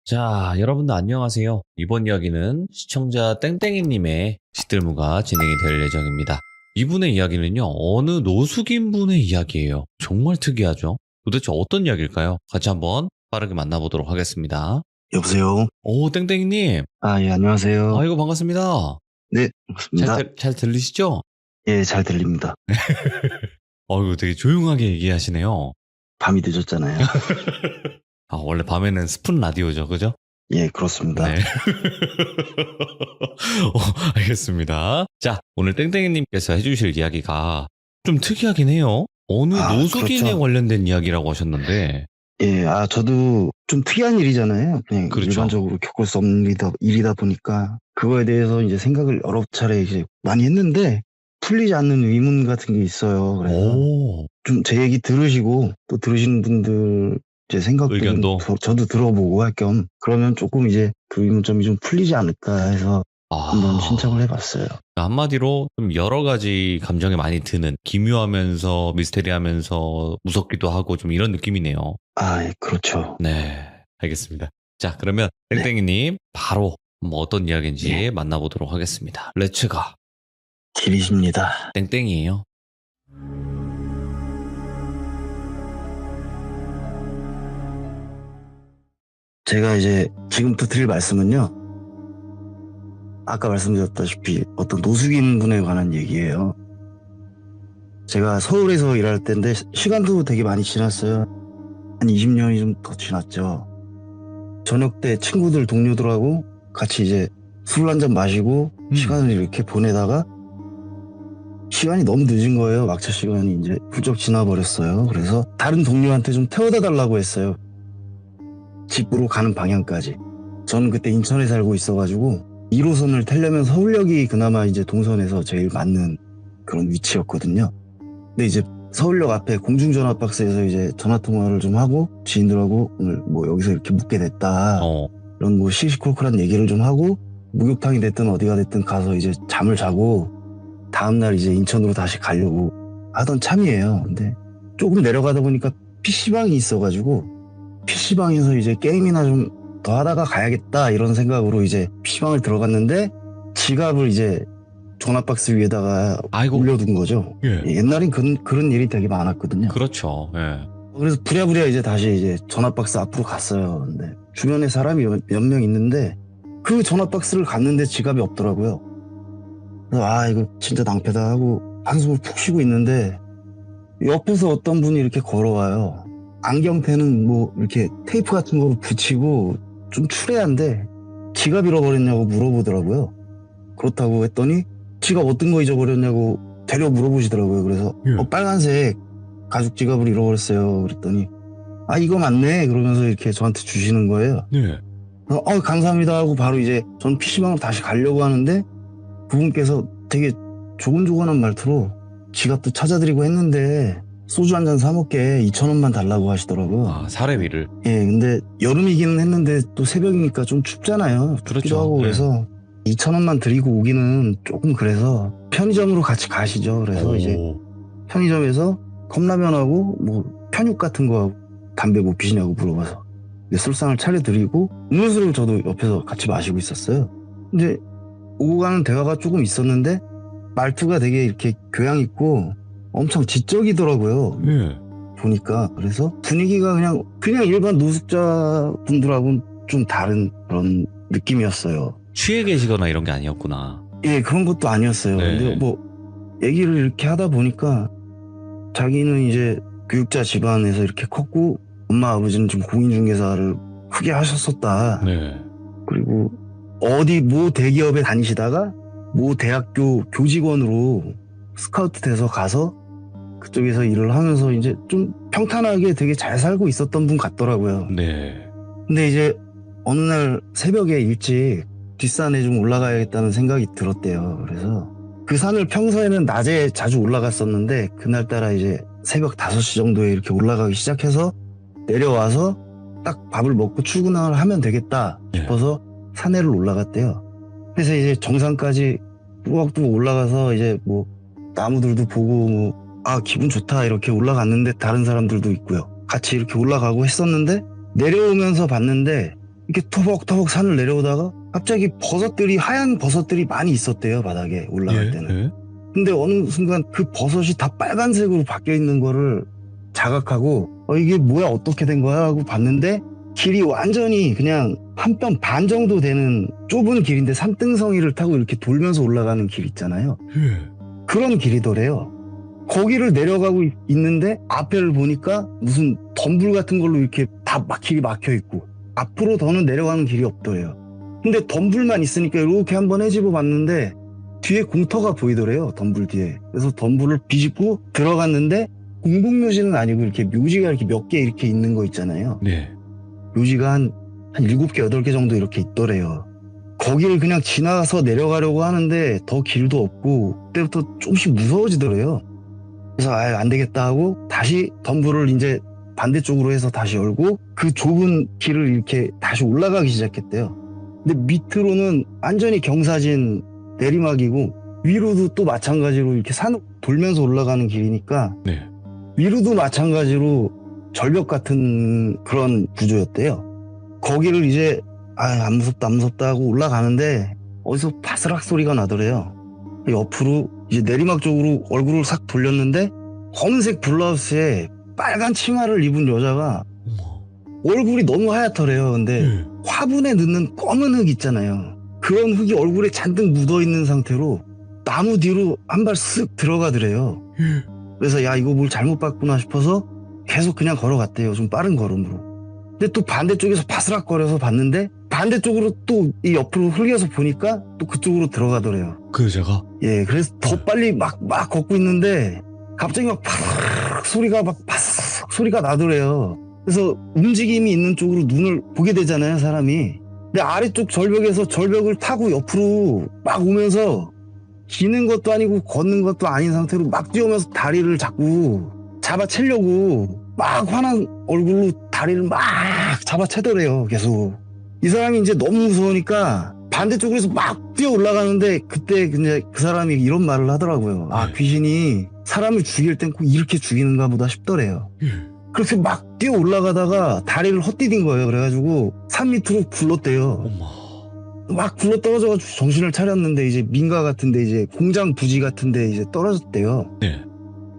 자, 여러분들 안녕하세요. 이번 이야기는 시청자 땡땡이님의 시들무가 진행이 될 예정입니다. 이분의 이야기는요, 어느 노숙인 분의 이야기예요. 정말 특이하죠? 도대체 어떤 이야기일까요? 같이 한번 빠르게 만나보도록 하겠습니다. 여보세요? 오, 땡땡이님. 예, 안녕하세요. 아이고, 반갑습니다. 네, 반갑습니다. 잘 들리시죠? 예, 잘 들립니다. 어이구, 되게 조용하게 얘기하시네요. 밤이 늦었잖아요. 원래 밤에는 스푼 라디오죠, 그죠? 예, 그렇습니다. 네. 알겠습니다. 자, 오늘 땡땡이님께서 해주실 이야기가 좀 특이하긴 해요. 어느 노숙인에 그렇죠. 관련된 이야기라고 하셨는데. 예, 저도 좀 특이한 일이잖아요. 그냥 그렇죠. 일반적으로 겪을 수 없는 일이다 보니까 그거에 대해서 이제 생각을 여러 차례 이제 많이 했는데 풀리지 않는 의문 같은 게 있어요. 그래서 좀 제 얘기 들으시고 또 들으시는 분들 제 생각도 의견도? 좀 저도 들어보고 할 겸 그러면 조금 이제 그 의문점이 좀 풀리지 않을까 해서 한번 신청을 해봤어요. 한마디로 좀 여러 가지 감정이 많이 드는 기묘하면서 미스테리하면서 무섭기도 하고 좀 이런 느낌이네요. 예, 그렇죠. 네, 알겠습니다. 자, 그러면 땡땡이님 바로 어떤 이야기인지 만나보도록 하겠습니다. 렛츠가. 길이십니다. 땡땡이에요. 제가 이제 지금부터 드릴 말씀은요. 아까 말씀드렸다시피 어떤 노숙인 분에 관한 얘기예요. 제가 서울에서 일할 때인데 시간도 되게 많이 지났어요. 한 20년이 좀 더 지났죠. 저녁 때 친구들 동료들하고 같이 이제 술 한 잔 마시고 시간을 이렇게 보내다가 시간이 너무 늦은 거예요. 막차 시간이 이제 훌쩍 지나버렸어요. 그래서 다른 동료한테 좀 태워다 달라고 했어요. 집으로 가는 방향까지. 저는 그때 인천에 살고 있어가지고 1호선을 타려면 서울역이 그나마 이제 동선에서 제일 맞는 그런 위치였거든요. 근데 이제 서울역 앞에 공중전화 박스에서 이제 전화 통화를 좀 하고 지인들하고 오늘 뭐 여기서 이렇게 묵게 됐다. 이런 뭐 시시콜콜한 얘기를 좀 하고 목욕탕이 됐든 어디가 됐든 가서 이제 잠을 자고 다음날 이제 인천으로 다시 가려고 하던 참이에요. 근데 조금 내려가다 보니까 PC방이 있어가지고 PC방에서 이제 게임이나 좀 더 하다가 가야겠다 이런 생각으로 이제 PC방을 들어갔는데 지갑을 이제 전화박스 위에다가 올려둔 거죠. 옛날엔 그런 일이 되게 많았거든요. 그렇죠. 예. 그래서 부랴부랴 이제 다시 이제 전화박스 앞으로 갔어요. 근데 주변에 사람이 몇 명 있는데 그 전화박스를 갔는데 지갑이 없더라고요. 그래서 이거 진짜 낭패다 하고 한숨을 푹 쉬고 있는데 옆에서 어떤 분이 이렇게 걸어와요. 안경테는 뭐 이렇게 테이프 같은 거로 붙이고 좀 추레한데 지갑 잃어버렸냐고 물어보더라고요. 그렇다고 했더니 지갑 어떤 거 잊어버렸냐고 되려 물어보시더라고요. 그래서 빨간색 가죽 지갑을 잃어버렸어요. 그랬더니 이거 맞네 그러면서 이렇게 저한테 주시는 거예요. 감사합니다 하고 바로 이제 전 PC방으로 다시 가려고 하는데 그분께서 되게 조곤조곤한 말투로 지갑도 찾아드리고 했는데 소주 한 잔 사 먹게 2,000원만 달라고 하시더라고요. 사례비를. 예, 근데 여름이기는 했는데 또 새벽이니까 좀 춥잖아요. 춥기도 하고 그래서 2,000원만 드리고 오기는 조금 그래서 편의점으로 같이 가시죠. 그래서 이제 편의점에서 컵라면하고 뭐 편육 같은 거 하고 담배 못 피시냐고 물어봐서 술상을 차려드리고 음료수를 저도 옆에서 같이 마시고 있었어요. 근데 오고 가는 대화가 조금 있었는데 말투가 되게 이렇게 교양 있고 엄청 지적이더라고요. 보니까. 그래서 분위기가 그냥 일반 노숙자 분들하고는 좀 다른 그런 느낌이었어요. 취해 계시거나 이런 게 아니었구나. 예, 그런 것도 아니었어요. 근데 뭐 얘기를 이렇게 하다 보니까 자기는 이제 교육자 집안에서 이렇게 컸고 엄마 아버지는 좀 공인중개사를 크게 하셨었다. 그리고 어디 모 대기업에 다니시다가 모 대학교 교직원으로 스카우트 돼서 가서 그쪽에서 일을 하면서 이제 좀 평탄하게 되게 잘 살고 있었던 분 같더라고요. 근데 이제 어느 날 새벽에 일찍 뒷산에 좀 올라가야겠다는 생각이 들었대요. 그래서 그 산을 평소에는 낮에 자주 올라갔었는데 그날따라 이제 새벽 5시 정도에 이렇게 올라가기 시작해서 내려와서 딱 밥을 먹고 출근을 하면 되겠다 싶어서 산에를 올라갔대요. 그래서 이제 정상까지 뚜벅뚜벅 올라가서 이제 뭐 나무들도 보고 기분 좋다 이렇게 올라갔는데 다른 사람들도 있고요. 같이 이렇게 올라가고 했었는데 내려오면서 봤는데 이렇게 터벅터벅 산을 내려오다가 갑자기 버섯들이 하얀 버섯들이 많이 있었대요, 바닥에 올라갈 때는. 예? 근데 어느 순간 그 버섯이 다 빨간색으로 바뀌어 있는 거를 자각하고 이게 뭐야 어떻게 된 거야 하고 봤는데 길이 완전히 그냥 한 뼘 반 정도 되는 좁은 길인데 산등성이를 타고 이렇게 돌면서 올라가는 길 있잖아요. 예. 그런 길이더래요. 거기를 내려가고 있는데 앞에를 보니까 무슨 덤불 같은 걸로 이렇게 다 길이 막혀 있고 앞으로 더는 내려가는 길이 없더래요. 근데 덤불만 있으니까 이렇게 한번 헤집어 봤는데 뒤에 공터가 보이더래요. 덤불 뒤에. 그래서 덤불을 비집고 들어갔는데 공복묘지는 아니고 이렇게 묘지가 이렇게 몇 개 이렇게 있는 거 있잖아요. 네. 묘지가 한 7개, 8개 정도 이렇게 있더래요. 거기를 그냥 지나서 내려가려고 하는데 더 길도 없고 그때부터 조금씩 무서워지더래요. 그래서 안 되겠다 하고 다시 덤불을 이제 반대쪽으로 해서 다시 열고 그 좁은 길을 이렇게 다시 올라가기 시작했대요. 근데 밑으로는 완전히 경사진 내리막이고 위로도 또 마찬가지로 이렇게 산 돌면서 올라가는 길이니까 네. 위로도 마찬가지로 절벽 같은 그런 구조였대요. 거기를 이제 안 무섭다 안 무섭다 하고 올라가는데 어디서 바스락 소리가 나더래요. 옆으로 이제 내리막 쪽으로 얼굴을 싹 돌렸는데 검은색 블라우스에 빨간 치마를 입은 여자가 어머. 얼굴이 너무 하얗더래요. 근데 예. 화분에 넣는 검은 흙 있잖아요. 그런 흙이 얼굴에 잔뜩 묻어있는 상태로 나무 뒤로 한 발 쓱 들어가더래요. 예. 그래서 야 이거 뭘 잘못 봤구나 싶어서 계속 그냥 걸어갔대요. 좀 빠른 걸음으로. 근데 또 반대쪽에서 바스락거려서 봤는데 반대쪽으로 또 이 옆으로 흘려서 보니까 또 그쪽으로 들어가더래요. 그 여자가? 예, 그래서 더 빨리 막 걷고 있는데 갑자기 막 팍 소리가 막 바삭 소리가 나더래요. 그래서 움직임이 있는 쪽으로 눈을 보게 되잖아요, 사람이. 근데 아래쪽 절벽에서 절벽을 타고 옆으로 막 오면서 기는 것도 아니고 걷는 것도 아닌 상태로 막 뛰어오면서 다리를 자꾸 잡아채려고 막 화난 얼굴로 다리를 막 잡아채더래요, 계속. 이 사람이 이제 너무 무서우니까 반대쪽으로 해서 막 뛰어 올라가는데 그때 근데 그 사람이 이런 말을 하더라고요. 아, 귀신이 사람을 죽일 땐 꼭 이렇게 죽이는가 보다 싶더래요. 예. 그렇게 막 뛰어 올라가다가 다리를 헛디딘 거예요. 그래가지고 산 밑으로 굴렀대요. 어머. 막 굴러 떨어져가지고 정신을 차렸는데 이제 민가 같은데 이제 공장 부지 같은데 이제 떨어졌대요. 네.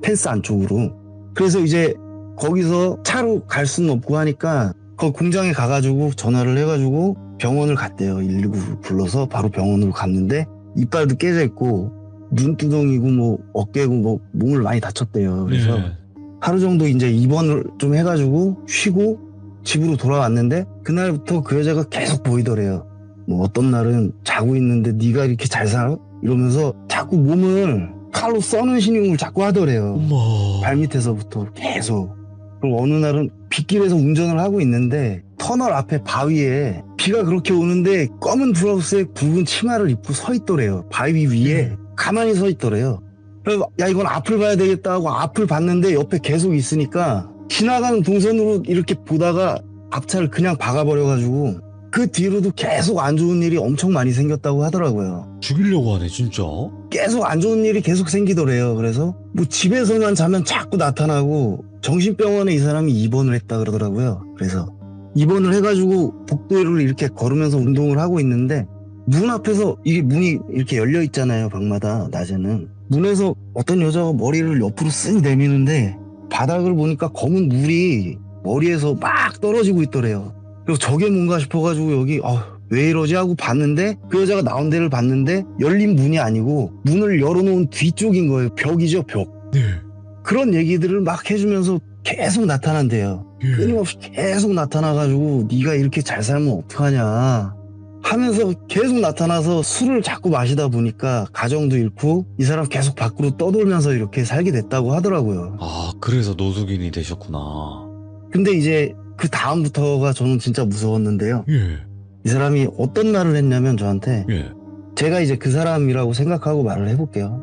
펜스 안쪽으로. 그래서 이제 거기서 차로 갈 수는 없고 하니까 그 공장에 가가지고 전화를 해가지고 병원을 갔대요. 119 불러서 바로 병원으로 갔는데 이빨도 깨져 있고 눈두덩이고 뭐 어깨고 뭐 몸을 많이 다쳤대요. 그래서 네. 하루 정도 이제 입원을 좀 해가지고 쉬고 집으로 돌아왔는데 그날부터 그 여자가 계속 보이더래요. 뭐 어떤 날은 자고 있는데 네가 이렇게 잘 살아? 이러면서 자꾸 몸을 칼로 써는 신용을 자꾸 하더래요. 어머. 발밑에서부터 계속. 그리고 어느 날은 빗길에서 운전을 하고 있는데 터널 앞에 바위에 비가 그렇게 오는데 검은 브라우스에 굵은 치마를 입고 서 있더래요. 바위 위에 가만히 서 있더래요. 그래서 야 이건 앞을 봐야 되겠다 하고 앞을 봤는데 옆에 계속 있으니까 지나가는 동선으로 이렇게 보다가 앞차를 그냥 박아버려가지고 그 뒤로도 계속 안 좋은 일이 엄청 많이 생겼다고 하더라고요. 죽이려고 하네 진짜. 계속 안 좋은 일이 계속 생기더래요. 그래서 뭐 집에서만 자면 자꾸 나타나고 정신병원에 이 사람이 입원을 했다 그러더라고요. 그래서 입원을 해가지고 복도를 이렇게 걸으면서 운동을 하고 있는데 문 앞에서 이게 문이 이렇게 열려 있잖아요. 방마다 낮에는. 문에서 어떤 여자가 머리를 옆으로 쓱 내미는데 바닥을 보니까 검은 물이 머리에서 막 떨어지고 있더래요. 그래서 저게 뭔가 싶어가지고 여기 왜 이러지 하고 봤는데 그 여자가 나온 데를 봤는데 열린 문이 아니고 문을 열어놓은 뒤쪽인 거예요. 벽이죠, 벽. 네. 그런 얘기들을 막 해주면서 계속 나타난대요. 예. 끊임없이 계속 나타나가지고 네가 이렇게 잘 살면 어떡하냐 하면서 계속 나타나서 술을 자꾸 마시다 보니까 가정도 잃고 이 사람 계속 밖으로 떠돌면서 이렇게 살게 됐다고 하더라고요. 아 그래서 노숙인이 되셨구나. 근데 이제 그 다음부터가 저는 진짜 무서웠는데요. 예. 이 사람이 어떤 말을 했냐면 저한테 예. 제가 이제 그 사람이라고 생각하고 말을 해볼게요.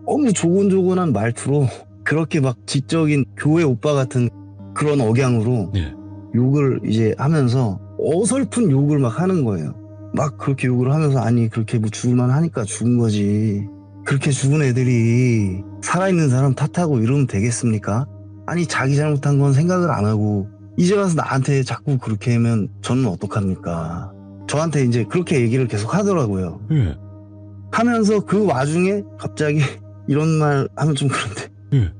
너무 조곤조곤한 말투로 그렇게 막 지적인 교회 오빠 같은 그런 억양으로 네. 욕을 이제 하면서 어설픈 욕을 막 하는 거예요. 막 그렇게 욕을 하면서 아니 그렇게 뭐 죽을만 하니까 죽은 거지. 그렇게 죽은 애들이 살아있는 사람 탓하고 이러면 되겠습니까? 아니 자기 잘못한 건 생각을 안 하고 이제 와서 나한테 자꾸 그렇게 하면 저는 어떡합니까? 저한테 이제 그렇게 얘기를 계속 하더라고요. 예. 하면서 그 와중에 갑자기 이런 말 하면 좀 그런데. 예.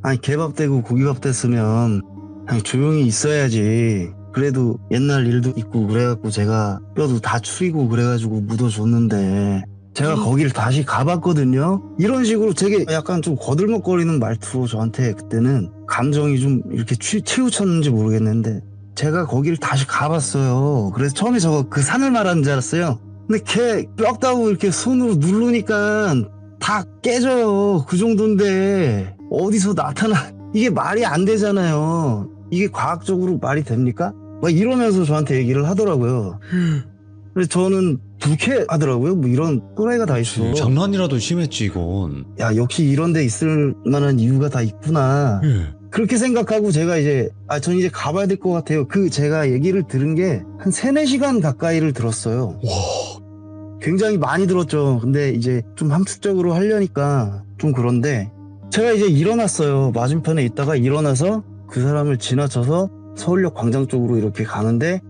아니, 개밥 되고 고기밥 됐으면 그냥 조용히 있어야지. 그래도 옛날 일도 있고 그래갖고 제가 뼈도 다 추리고 그래가지고 묻어줬는데 제가 거기를 다시 가봤거든요. 이런 식으로 되게 약간 좀 거들먹거리는 말투로 저한테 그때는 감정이 좀 이렇게 치우쳤는지 모르겠는데 제가 거기를 다시 가봤어요. 그래서 처음에 저거 그 산을 말하는 줄 알았어요. 근데 걔 뼈다고 이렇게 손으로 누르니까 다 깨져요. 그 정도인데 어디서 나타나 이게 말이 안 되잖아요. 이게 과학적으로 말이 됩니까? 막 이러면서 저한테 얘기를 하더라고요. 그래서 저는 불쾌하더라고요. 뭐 이런 또라이가 다 있어. 장난이라도 심했지 이건. 야, 역시 이런 데 있을 만한 이유가 다 있구나. 예. 그렇게 생각하고 제가 이제 전 이제 가봐야 될 것 같아요. 그 제가 얘기를 들은 게 한 3-4시간 가까이를 들었어요. 와. 굉장히 많이 들었죠. 근데 이제 좀 함축적으로 하려니까 좀 그런데 제가 이제 일어났어요. 맞은편에 있다가 일어나서 그 사람을 지나쳐서 서울역 광장 쪽으로 이렇게 가는데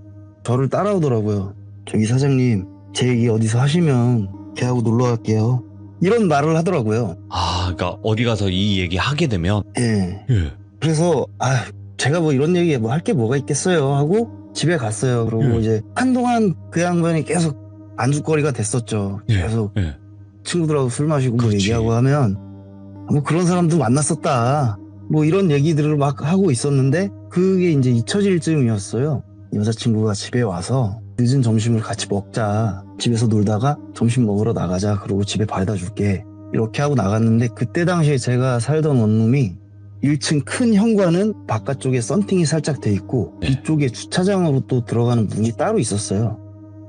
저를 따라오더라고요. 저기 사장님, 제 얘기 어디서 하시면 걔하고 놀러 갈게요. 이런 말을 하더라고요. 아, 그러니까 어디 가서 이 얘기 하게 되면. 예. 예. 그래서 제가 뭐 이런 얘기 뭐 할 게 뭐가 있겠어요 하고 집에 갔어요. 그리고 이제 한동안 그 양반이 계속 안주거리가 됐었죠. 예. 계속 예. 친구들하고 술 마시고 뭐 그렇지. 얘기하고 하면 뭐 그런 사람도 만났었다. 뭐 이런 얘기들을 막 하고 있었는데 그게 이제 잊혀질 즈음이었어요. 여자친구가 집에 와서 늦은 점심을 같이 먹자. 집에서 놀다가 점심 먹으러 나가자. 그러고 집에 바래다 줄게. 이렇게 하고 나갔는데 그때 당시에 제가 살던 원룸이 1층 큰 현관은 바깥쪽에 썬팅이 살짝 돼 있고 네. 뒤쪽에 주차장으로 또 들어가는 문이 따로 있었어요.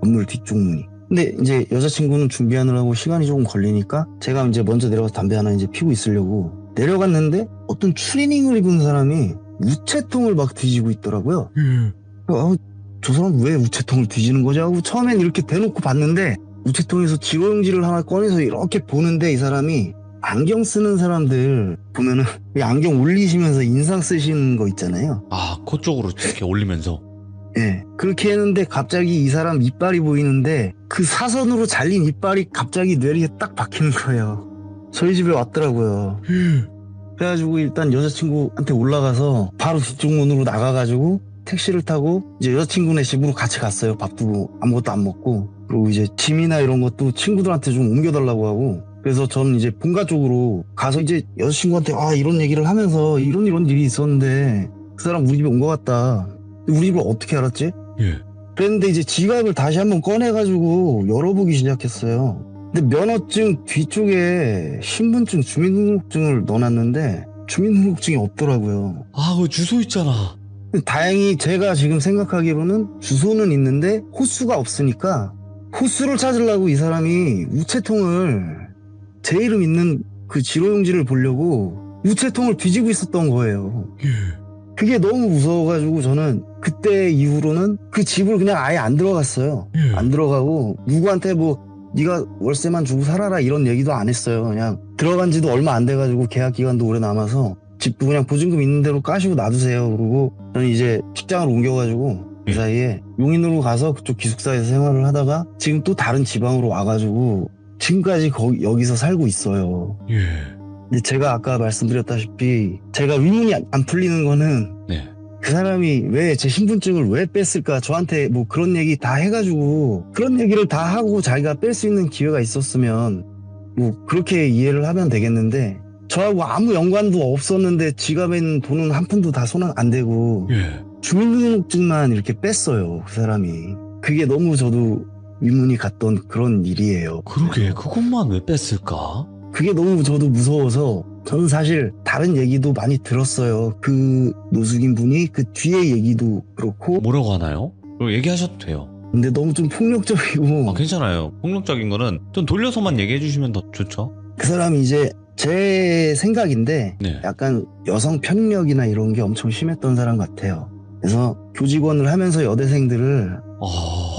건물 뒤쪽 문이. 근데 이제 여자친구는 준비하느라고 시간이 조금 걸리니까 제가 이제 먼저 내려가서 담배 하나 이제 피고 있으려고 내려갔는데 어떤 추리닝을 입은 사람이 우체통을 막 뒤지고 있더라고요. 저 사람 왜 우체통을 뒤지는 거지 하고 처음엔 이렇게 대놓고 봤는데 우체통에서 지로용지를 하나 꺼내서 이렇게 보는데 이 사람이 안경 쓰는 사람들 보면은 안경 올리시면서 인상 쓰시는 거 있잖아요. 아, 코 쪽으로 이렇게 올리면서. 예. 그렇게 했는데 갑자기 이 사람 이빨이 보이는데 그 사선으로 잘린 이빨이 갑자기 뇌리에 딱 박히는 거예요. 저희 집에 왔더라고요. 그래가지고 일단 여자친구한테 올라가서 바로 뒤쪽 문으로 나가가지고 택시를 타고 이제 여자친구네 집으로 같이 갔어요. 밥도 아무것도 안 먹고. 그리고 이제 짐이나 이런 것도 친구들한테 좀 옮겨달라고 하고. 그래서 저는 이제 본가 쪽으로 가서 이제 여자친구한테 이런 얘기를 하면서 이런 일이 있었는데 그 사람 우리 집에 온 것 같다. 우리 집을 어떻게 알았지? 예. 그랬는데 이제 지갑을 다시 한번 꺼내가지고 열어보기 시작했어요. 근데 면허증 뒤쪽에 신분증, 주민등록증을 넣어놨는데 주민등록증이 없더라고요. 아, 그 주소 있잖아. 다행히 제가 지금 생각하기로는 주소는 있는데 호수가 없으니까 호수를 찾으려고 이 사람이 우체통을 제 이름 있는 그 지로용지를 보려고 우체통을 뒤지고 있었던 거예요. 예. 그게 너무 무서워가지고 저는 그때 이후로는 그 집을 그냥 아예 안 들어갔어요. 예. 안 들어가고 누구한테 뭐 네가 월세만 주고 살아라 이런 얘기도 안 했어요. 그냥 들어간 지도 얼마 안 돼가지고 계약 기간도 오래 남아서 집도 그냥 보증금 있는 대로 까시고 놔두세요. 그러고 저는 이제 직장을 옮겨가지고 그 사이에 용인으로 가서 그쪽 기숙사에서 생활을 하다가 지금 또 다른 지방으로 와가지고 지금까지 여기서 살고 있어요. 예. 근데 제가 아까 말씀드렸다시피 제가 의문이 안 풀리는 거는 네. 그 사람이 왜 제 신분증을 왜 뺐을까? 저한테 뭐 그런 얘기 다 해가지고 그런 얘기를 다 하고 자기가 뺄 수 있는 기회가 있었으면 뭐 그렇게 이해를 하면 되겠는데 저하고 아무 연관도 없었는데 지갑에 있는 돈은 한 푼도 다 손 안 대고 예. 주민등록증만 이렇게 뺐어요. 그 사람이. 그게 너무 저도 의문이 갔던 그런 일이에요. 그러게, 그것만 왜 뺐을까? 그게 너무 저도 무서워서 저는 사실 다른 얘기도 많이 들었어요. 그 노숙인 분이 그 뒤에 얘기도 그렇고 뭐라고 하나요? 얘기하셔도 돼요. 근데 너무 좀 폭력적이고 아, 괜찮아요. 폭력적인 거는 좀 돌려서만 얘기해 주시면 더 좋죠. 그 사람이 이제 제 생각인데 네. 약간 여성 편력이나 이런 게 엄청 심했던 사람 같아요. 그래서 교직원을 하면서 여대생들을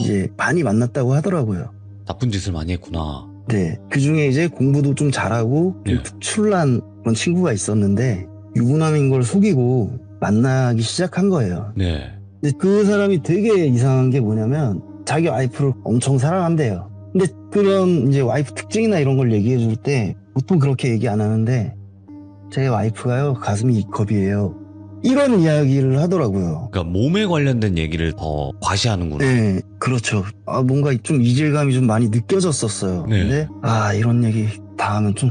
이제 많이 만났다고 하더라고요. 나쁜 짓을 많이 했구나. 네. 그 중에 이제 공부도 좀 잘하고 좀 네. 특출난 그런 친구가 있었는데 유부남인 걸 속이고 만나기 시작한 거예요. 네. 근데 그 사람이 되게 이상한 게 뭐냐면 자기 와이프를 엄청 사랑한대요. 근데 그런 이제 와이프 특징이나 이런 걸 얘기해 줄 때 보통 그렇게 얘기 안 하는데 제 와이프가요 가슴이 2컵이에요. 이런 이야기를 하더라고요. 그러니까 몸에 관련된 얘기를 더 과시하는구나. 네, 그렇죠. 뭔가 좀 이질감이 좀 많이 느껴졌었어요. 네. 근데 이런 얘기 다 하면 좀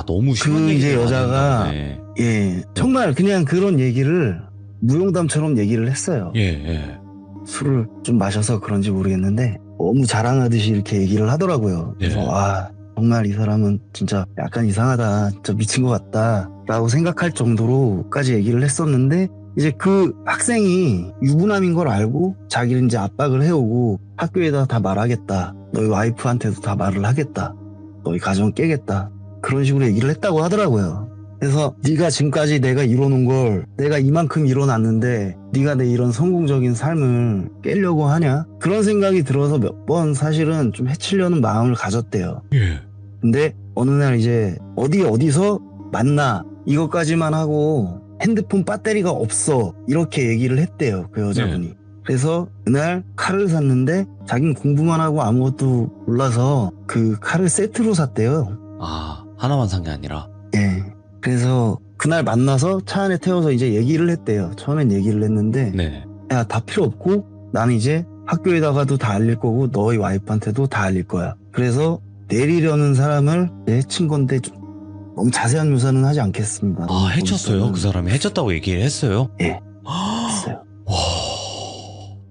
너무 심한 그 이제 얘기를 여자가 많이 했네. 예, 정말 그냥 그런 얘기를 무용담처럼 얘기를 했어요. 예. 술을 좀 마셔서 그런지 모르겠는데 너무 자랑하듯이 이렇게 얘기를 하더라고요. 네. 그래서 정말 이 사람은 진짜 약간 이상하다, 진짜 미친 것 같다 라고 생각할 정도로까지 얘기를 했었는데 이제 그 학생이 유부남인 걸 알고 자기를 이제 압박을 해오고 학교에다 다 말하겠다, 너희 와이프한테도 다 말을 하겠다, 너희 가정 깨겠다, 그런 식으로 얘기를 했다고 하더라고요. 그래서 네가 지금까지 내가 이뤄놓은 걸 내가 이만큼 이뤄놨는데 네가 내 이런 성공적인 삶을 깨려고 하냐? 그런 생각이 들어서 몇 번 사실은 좀 해치려는 마음을 가졌대요. 예. 근데 어느 날 이제 어디서 만나 이것까지만 하고 핸드폰 배터리가 없어 이렇게 얘기를 했대요, 그 여자분이. 그래서 그날 칼을 샀는데 자기는 공부만 하고 아무것도 몰라서 그 칼을 세트로 샀대요. 하나만 산 게 아니라. 예. 그래서 그날 만나서 차 안에 태워서 이제 얘기를 했대요. 처음엔 얘기를 했는데 네. 야, 다 필요 없고 나는 이제 학교에다가도 다 알릴 거고 너희 와이프한테도 다 알릴 거야. 그래서 내리려는 사람을 해친 건데 좀 너무 자세한 묘사는 하지 않겠습니다. 해쳤어요? 그 사람이 해쳤다고 얘기를 했어요? 예. 했어요. 와.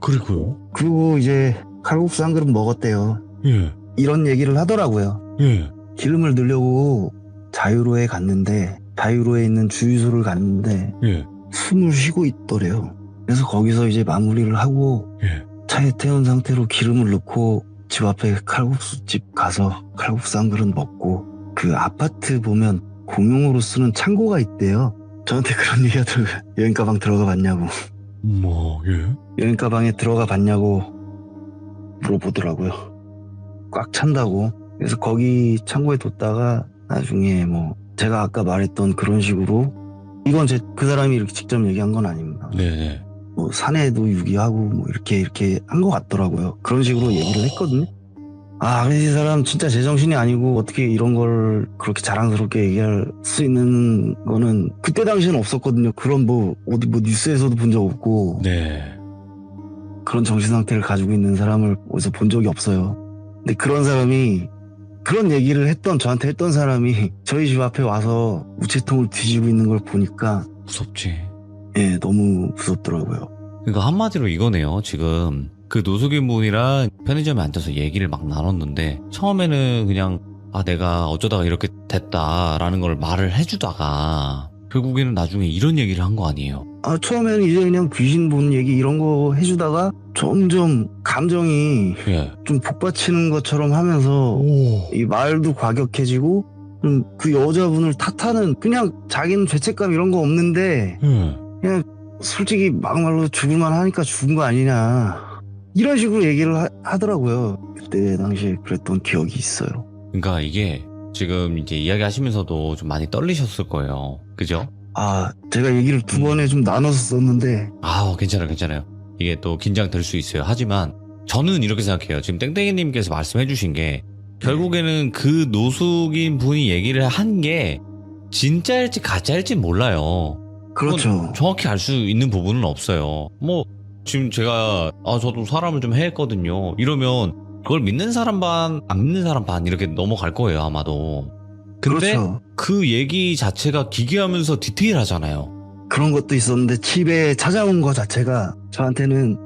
그리고요? 그리고 이제 칼국수 한 그릇 먹었대요. 예. 이런 얘기를 하더라고요. 예. 기름을 넣으려고 자유로에 갔는데 자유로에 있는 주유소를 갔는데 예. 숨을 쉬고 있더래요. 그래서 거기서 이제 마무리를 하고 예. 차에 태운 상태로 기름을 넣고 집 앞에 칼국수집 가서 칼국수 한 그릇 먹고 그 아파트 보면 공용으로 쓰는 창고가 있대요. 저한테 그런 얘기가 들어요. 여행 가방 들어가 봤냐고. 예. 여행 가방에 들어가 봤냐고 물어보더라고요. 꽉 찬다고. 그래서 거기 창고에 뒀다가 나중에 뭐 제가 아까 말했던 그런 식으로 이건 그 사람이 이렇게 직접 얘기한 건 아닙니다. 네네. 뭐 사내도 유기하고 뭐 이렇게 한 것 같더라고요. 그런 식으로 얘기를 했거든요. 그래서 이 사람 진짜 제정신이 아니고 어떻게 이런 걸 그렇게 자랑스럽게 얘기할 수 있는 거는 그때 당시에는 없었거든요. 그런 어디 뉴스에서도 본 적 없고 네. 그런 정신 상태를 가지고 있는 사람을 어디서 본 적이 없어요. 근데 그런 사람이 그런 얘기를 저한테 했던 사람이 저희 집 앞에 와서 우체통을 뒤지고 있는 걸 보니까 무섭지. 예, 너무 무섭더라고요. 그러니까 한마디로 이거네요. 지금 그 노숙인 분이랑 편의점에 앉아서 얘기를 막 나눴는데 처음에는 그냥 내가 어쩌다가 이렇게 됐다라는 걸 말을 해주다가 결국에는 나중에 이런 얘기를 한 거 아니에요. 처음에는 이제 그냥 귀신 보는 얘기 이런 거 해주다가 점점 감정이 좀 복받치는 것처럼 하면서 이 말도 과격해지고 그 여자분을 탓하는 그냥 자기는 죄책감 이런 거 없는데 그냥 솔직히 막말로 죽을만 하니까 죽은 거 아니냐 이런 식으로 얘기를 하더라고요. 그때 당시에 그랬던 기억이 있어요. 그러니까 이게 지금 이제 이야기하시면서도 좀 많이 떨리셨을 거예요. 그죠? 제가 얘기를 두 번에 좀 나눠서 썼는데 괜찮아요. 이게 또 긴장될 수 있어요. 하지만 저는 이렇게 생각해요. 지금 땡땡이님께서 말씀해 주신 게 결국에는 그 노숙인 분이 얘기를 한 게 진짜일지 가짜일지 몰라요. 그렇죠. 정확히 알 수 있는 부분은 없어요. 지금 제가 저도 사람을 좀 해했거든요. 이러면 그걸 믿는 사람 반, 안 믿는 사람 반 이렇게 넘어갈 거예요, 아마도. 근데 그렇죠. 그 얘기 자체가 기괴하면서 디테일하잖아요. 그런 것도 있었는데 집에 찾아온 거 자체가 저한테는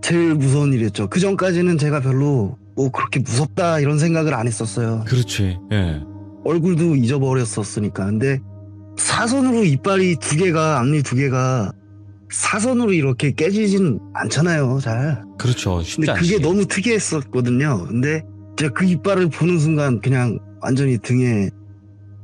제일 무서운 일이었죠. 그 전까지는 제가 별로 그렇게 무섭다 이런 생각을 안 했었어요. 그렇지. 예. 얼굴도 잊어버렸었으니까. 근데 사선으로 이빨이 앞니 두 개가 사선으로 이렇게 깨지진 않잖아요, 잘. 그렇죠. 쉽지 근데 않지. 그게 너무 특이했었거든요. 근데 제가 그 이빨을 보는 순간 그냥 완전히 등에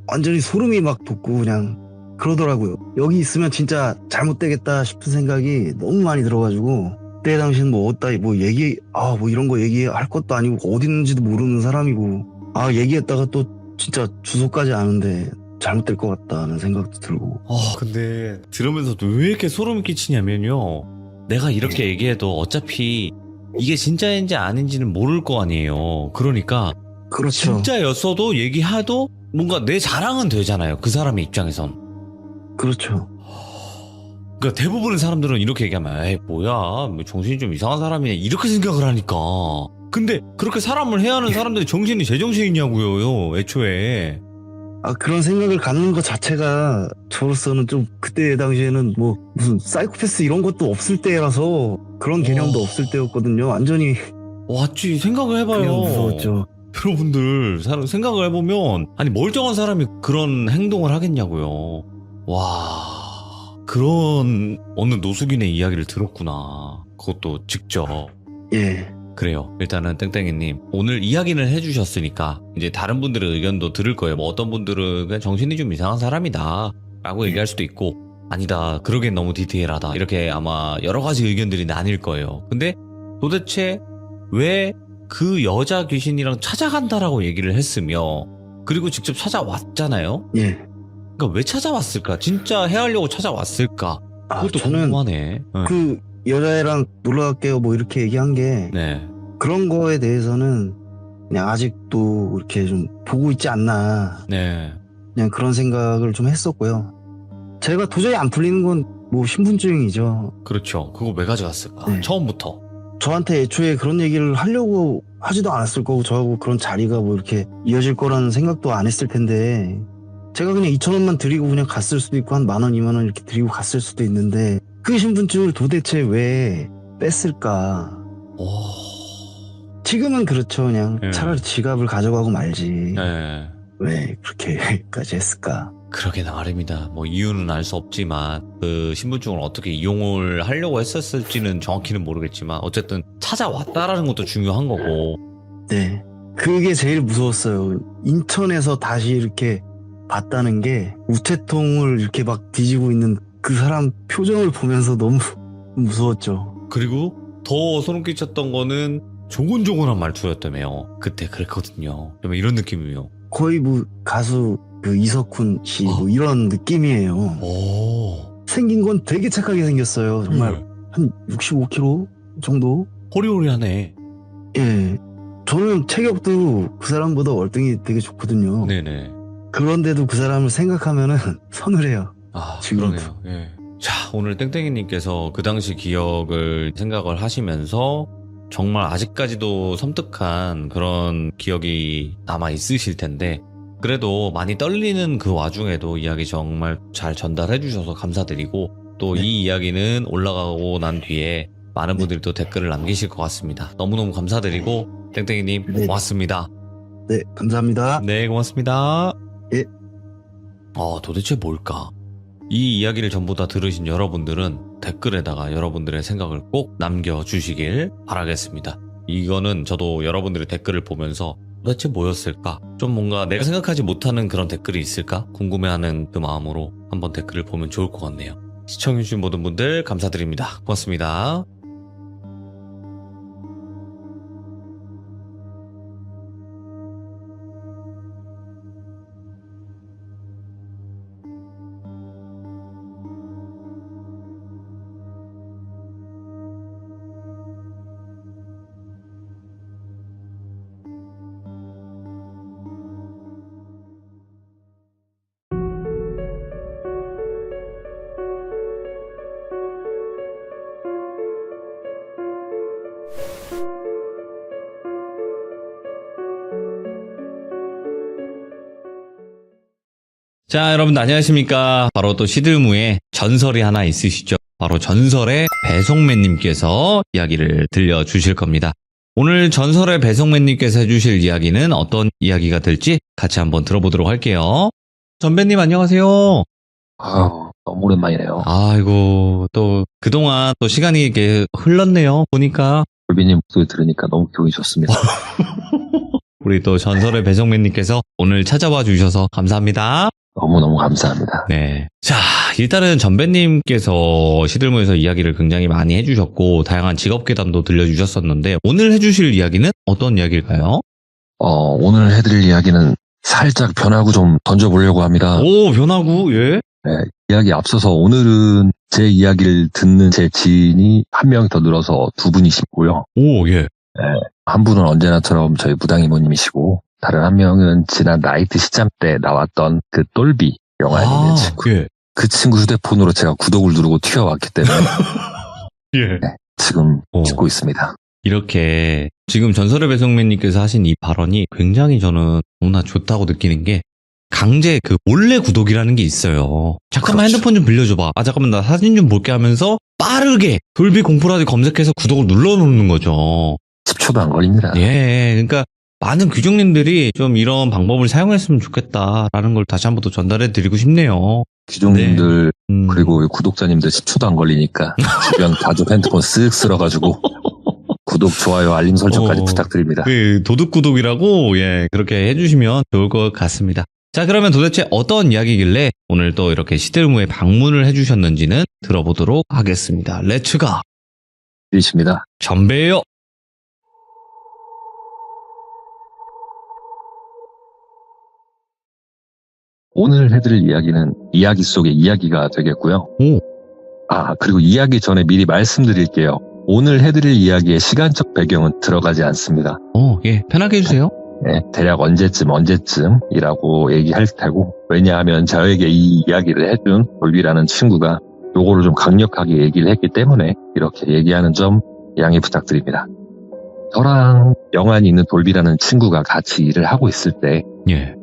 완전히 소름이 막 돋고 그냥 그러더라고요. 여기 있으면 진짜 잘못되겠다 싶은 생각이 너무 많이 들어가지고 그때 당시엔 이런 거 얘기할 것도 아니고 어디 있는지도 모르는 사람이고 얘기했다가 또 진짜 주소까지 아는데 잘못될 것 같다는 생각도 들고. 근데 들으면서도 왜 이렇게 소름이 끼치냐면요. 내가 이렇게 얘기해도 어차피 이게 진짜인지 아닌지는 모를 거 아니에요. 그러니까 그렇죠. 진짜였어도 얘기해도 뭔가 내 자랑은 되잖아요. 그 사람의 입장에선. 그렇죠. 그러니까 대부분의 사람들은 이렇게 얘기하면 에이 뭐야 뭐 정신이 좀 이상한 사람이네 이렇게 생각을 하니까. 근데 그렇게 사람을 해하는 사람들이 정신이 제정신이냐고요 애초에. 그런 생각을 갖는 것 자체가 저로서는 좀 그때 당시에는 뭐 무슨 사이코패스 이런 것도 없을 때라서 그런 개념도 없을 때였거든요. 완전히 왔지 생각을 해봐요. 그냥 무서웠죠. 여러분들 생각을 해보면 아니 멀쩡한 사람이 그런 행동을 하겠냐고요. 와 그런 어느 노숙인의 이야기를 들었구나. 그것도 직접. 예. 그래요. 일단은 땡땡이님 오늘 이야기를 해주셨으니까 이제 다른 분들의 의견도 들을 거예요. 뭐 어떤 분들은 그냥 정신이 좀 이상한 사람이다 라고 얘기할 수도 있고 아니다 그러기엔 너무 디테일하다 이렇게 아마 여러 가지 의견들이 나뉠 거예요. 근데 도대체 왜 그 여자 귀신이랑 찾아간다라고 얘기를 했으며 그리고 직접 찾아왔잖아요. 예. 그러니까 왜 찾아왔을까? 진짜 해하려고 찾아왔을까? 그것도 저는 궁금하네. 그 여자애랑 놀러 갈게요 뭐 이렇게 얘기한 게 네. 그런 거에 대해서는 그냥 아직도 이렇게 좀 보고 있지 않나. 네. 그냥 그런 생각을 좀 했었고요. 제가 도저히 안 풀리는 건 뭐 신분증이죠. 그렇죠. 그거 왜 가져갔을까? 네. 처음부터. 저한테 애초에 그런 얘기를 하려고 하지도 않았을 거고 저하고 그런 자리가 뭐 이렇게 이어질 거라는 생각도 안 했을 텐데 제가 그냥 2,000원만 드리고 그냥 갔을 수도 있고 한 10,000원, 20,000원 이렇게 드리고 갔을 수도 있는데 그 신분증을 도대체 왜 뺐을까? 지금은 그렇죠. 그냥 네. 차라리 지갑을 가져가고 말지. 네. 왜 그렇게까지 했을까? 그러게 나름이다. 뭐 이유는 알 수 없지만 그 신분증을 어떻게 이용을 하려고 했었을지는 정확히는 모르겠지만 어쨌든 찾아왔다라는 것도 중요한 거고. 네. 그게 제일 무서웠어요. 인천에서 다시 이렇게 봤다는 게 우체통을 이렇게 막 뒤지고 있는 그 사람 표정을 보면서 너무 무서웠죠. 그리고 더 소름 끼쳤던 거는 조곤조곤한 말투였다며요. 그때 그랬거든요. 좀 이런 느낌이에요. 거의 뭐 가수 그 이석훈 씨 뭐 이런 느낌이에요. 오. 생긴 건 되게 착하게 생겼어요. 정말 한 65kg 정도? 호리호리하네. 예. 저는 체격도 그 사람보다 월등히 되게 좋거든요. 네네. 그런데도 그 사람을 생각하면은 서늘해요. 지금도. 그러네요. 예. 자, 오늘 땡땡이님께서 그 당시 기억을 생각을 하시면서 정말 아직까지도 섬뜩한 그런 기억이 남아 있으실 텐데 그래도 많이 떨리는 그 와중에도 이야기 정말 잘 전달해 주셔서 감사드리고 또 이 네. 이야기는 올라가고 난 뒤에 많은 분들이 또 댓글을 남기실 것 같습니다. 너무너무 감사드리고 땡땡이님 네. 고맙습니다. 네, 감사합니다. 네, 고맙습니다. 예. 도대체 뭘까? 이 이야기를 전부 다 들으신 여러분들은 댓글에다가 여러분들의 생각을 꼭 남겨주시길 바라겠습니다. 이거는 저도 여러분들의 댓글을 보면서 도대체 뭐였을까? 좀 뭔가 내가 생각하지 못하는 그런 댓글이 있을까? 궁금해하는 그 마음으로 한번 댓글을 보면 좋을 것 같네요. 시청해주신 모든 분들 감사드립니다. 고맙습니다. 자, 여러분들 안녕하십니까. 바로 또 시들무에 전설이 하나 있으시죠. 바로 전설의 배송맨님께서 이야기를 들려주실 겁니다. 오늘 전설의 배송맨님께서 해주실 이야기는 어떤 이야기가 될지 같이 한번 들어보도록 할게요. 전배님 안녕하세요. 너무 오랜만이네요. 아이고, 또 그동안 또 시간이 이렇게 흘렀네요. 보니까. 골비님 목소리 들으니까 너무 기분이 좋습니다. 우리 또 전설의 배송맨님께서 오늘 찾아와 주셔서 감사합니다. 너무너무 감사합니다. 네. 자, 일단은 전배님께서 시들무에서 이야기를 굉장히 많이 해주셨고, 다양한 직업 괴담도 들려주셨었는데, 오늘 해주실 이야기는 어떤 이야기일까요? 오늘 해드릴 이야기는 살짝 변하고 좀 던져보려고 합니다. 오, 변하고, 예? 네, 이야기 앞서서 오늘은 제 이야기를 듣는 제 지인이 한 명이 더 늘어서 두 분이시고요. 오, 예. 한 분은 언제나처럼 저희 무당 이모님이시고 다른 한 명은 지난 나이트 시점 때 나왔던 그 똘비 영화에 있는 친구. 예. 그 친구 휴대폰으로 제가 구독을 누르고 튀어왔기 때문에 예. 지금 어. 듣고 있습니다. 이렇게 지금 전설의 배송맨님께서 하신 이 발언이 굉장히 저는 너무나 좋다고 느끼는 게 강제 그 몰래 구독이라는 게 있어요. 잠깐만 그렇죠. 핸드폰 좀 빌려줘봐. 아 잠깐만 나 사진 좀 볼게 하면서 빠르게 돌비 공포라디 검색해서 구독을 눌러놓는 거죠. 10초도 안 걸립니다. 예, 그러니까 많은 귀족님들이 좀 이런 방법을 사용했으면 좋겠다라는 걸 다시 한 번 더 전달해 드리고 싶네요. 귀족님들 네. 그리고 구독자님들 10초도 안 걸리니까 주변 가족 핸드폰 쓱 쓸어가지고 구독, 좋아요, 알림 설정까지 부탁드립니다. 그 도둑 구독이라고 예 그렇게 해주시면 좋을 것 같습니다. 자 그러면 도대체 어떤 이야기길래 오늘 또 이렇게 시들무에 방문을 해주셨는지는 들어보도록 하겠습니다. 렛츠가 이십니다. 전배요. 오늘 해드릴 이야기는 이야기 속의 이야기가 되겠고요. 오. 그리고 이야기 전에 미리 말씀드릴게요. 오늘 해드릴 이야기의 시간적 배경은 들어가지 않습니다. 예 편하게 해주세요. 네, 대략 언제쯤이라고 얘기할 테고, 왜냐하면 저에게 이 이야기를 해준 돌비라는 친구가 요거를 좀 강력하게 얘기를 했기 때문에 이렇게 얘기하는 점 양해 부탁드립니다. 저랑 영환이 있는 돌비라는 친구가 같이 일을 하고 있을 때 예.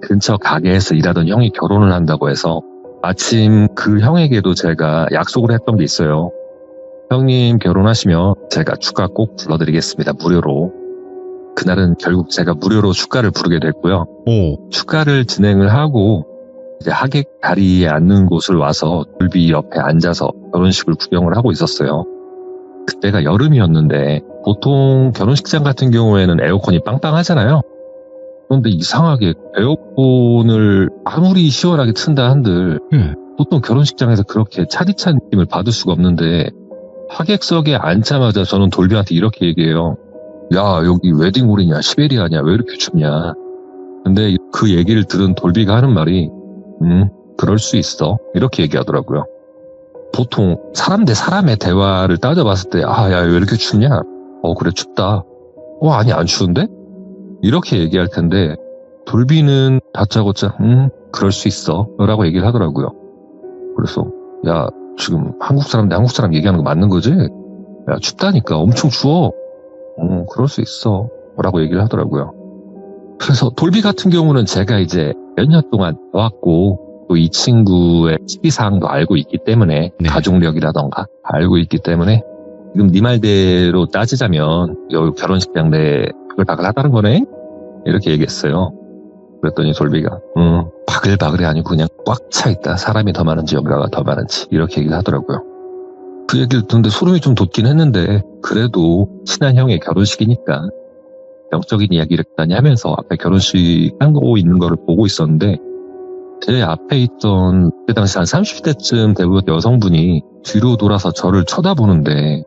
근처 가게에서 일하던 형이 결혼을 한다고 해서 마침 그 형에게도 제가 약속을 했던 게 있어요. 형님 결혼하시면 제가 축가 꼭 불러드리겠습니다. 무료로. 그날은 결국 제가 무료로 축가를 부르게 됐고요. 오. 축가를 진행을 하고 이제 하객 자리에 앉는 곳을 와서 돌비 옆에 앉아서 결혼식을 구경을 하고 있었어요. 그때가 여름이었는데 보통 결혼식장 같은 경우에는 에어컨이 빵빵하잖아요. 그런데 이상하게 에어컨을 아무리 시원하게 튼다 한들 보통 결혼식장에서 그렇게 차디찬 느낌을 받을 수가 없는데 하객석에 앉자마자 저는 돌비한테 이렇게 얘기해요. 야 여기 웨딩홀이냐 시베리아냐 왜 이렇게 춥냐. 근데 그 얘기를 들은 돌비가 하는 말이 그럴 수 있어 이렇게 얘기하더라고요. 보통 사람 대 사람의 대화를 따져봤을 때 야 왜 이렇게 춥냐. 그래 춥다. 아니 안 추운데? 이렇게 얘기할 텐데 돌비는 다짜고짜 그럴 수 있어 라고 얘기를 하더라고요. 그래서 야 지금 한국 사람 대 한국 사람 얘기하는 거 맞는 거지? 야 춥다니까 엄청 추워. 그럴 수 있어 라고 얘기를 하더라고요. 그래서 돌비 같은 경우는 제가 이제 몇 년 동안 봐왔고 또 이 친구의 시기사항도 알고 있기 때문에 네. 가족력이라던가 알고 있기 때문에 지금 네 말대로 따지자면 여기 결혼식장 내 바글바글하다는 거네? 이렇게 얘기했어요. 그랬더니 돌비가 바글바글이 아니고 그냥 꽉 차 있다. 사람이 더 많은지 여기가 더 많은지 이렇게 얘기를 하더라고요. 그 얘기를 듣는데 소름이 좀 돋긴 했는데 그래도 친한 형의 결혼식이니까 영적인 이야기를 많이 하면서 앞에 결혼식 하고 있는 거를 보고 있었는데 제 앞에 있던 그때 당시 한 30대쯤 되고 여성분이 뒤로 돌아서 저를 쳐다보는데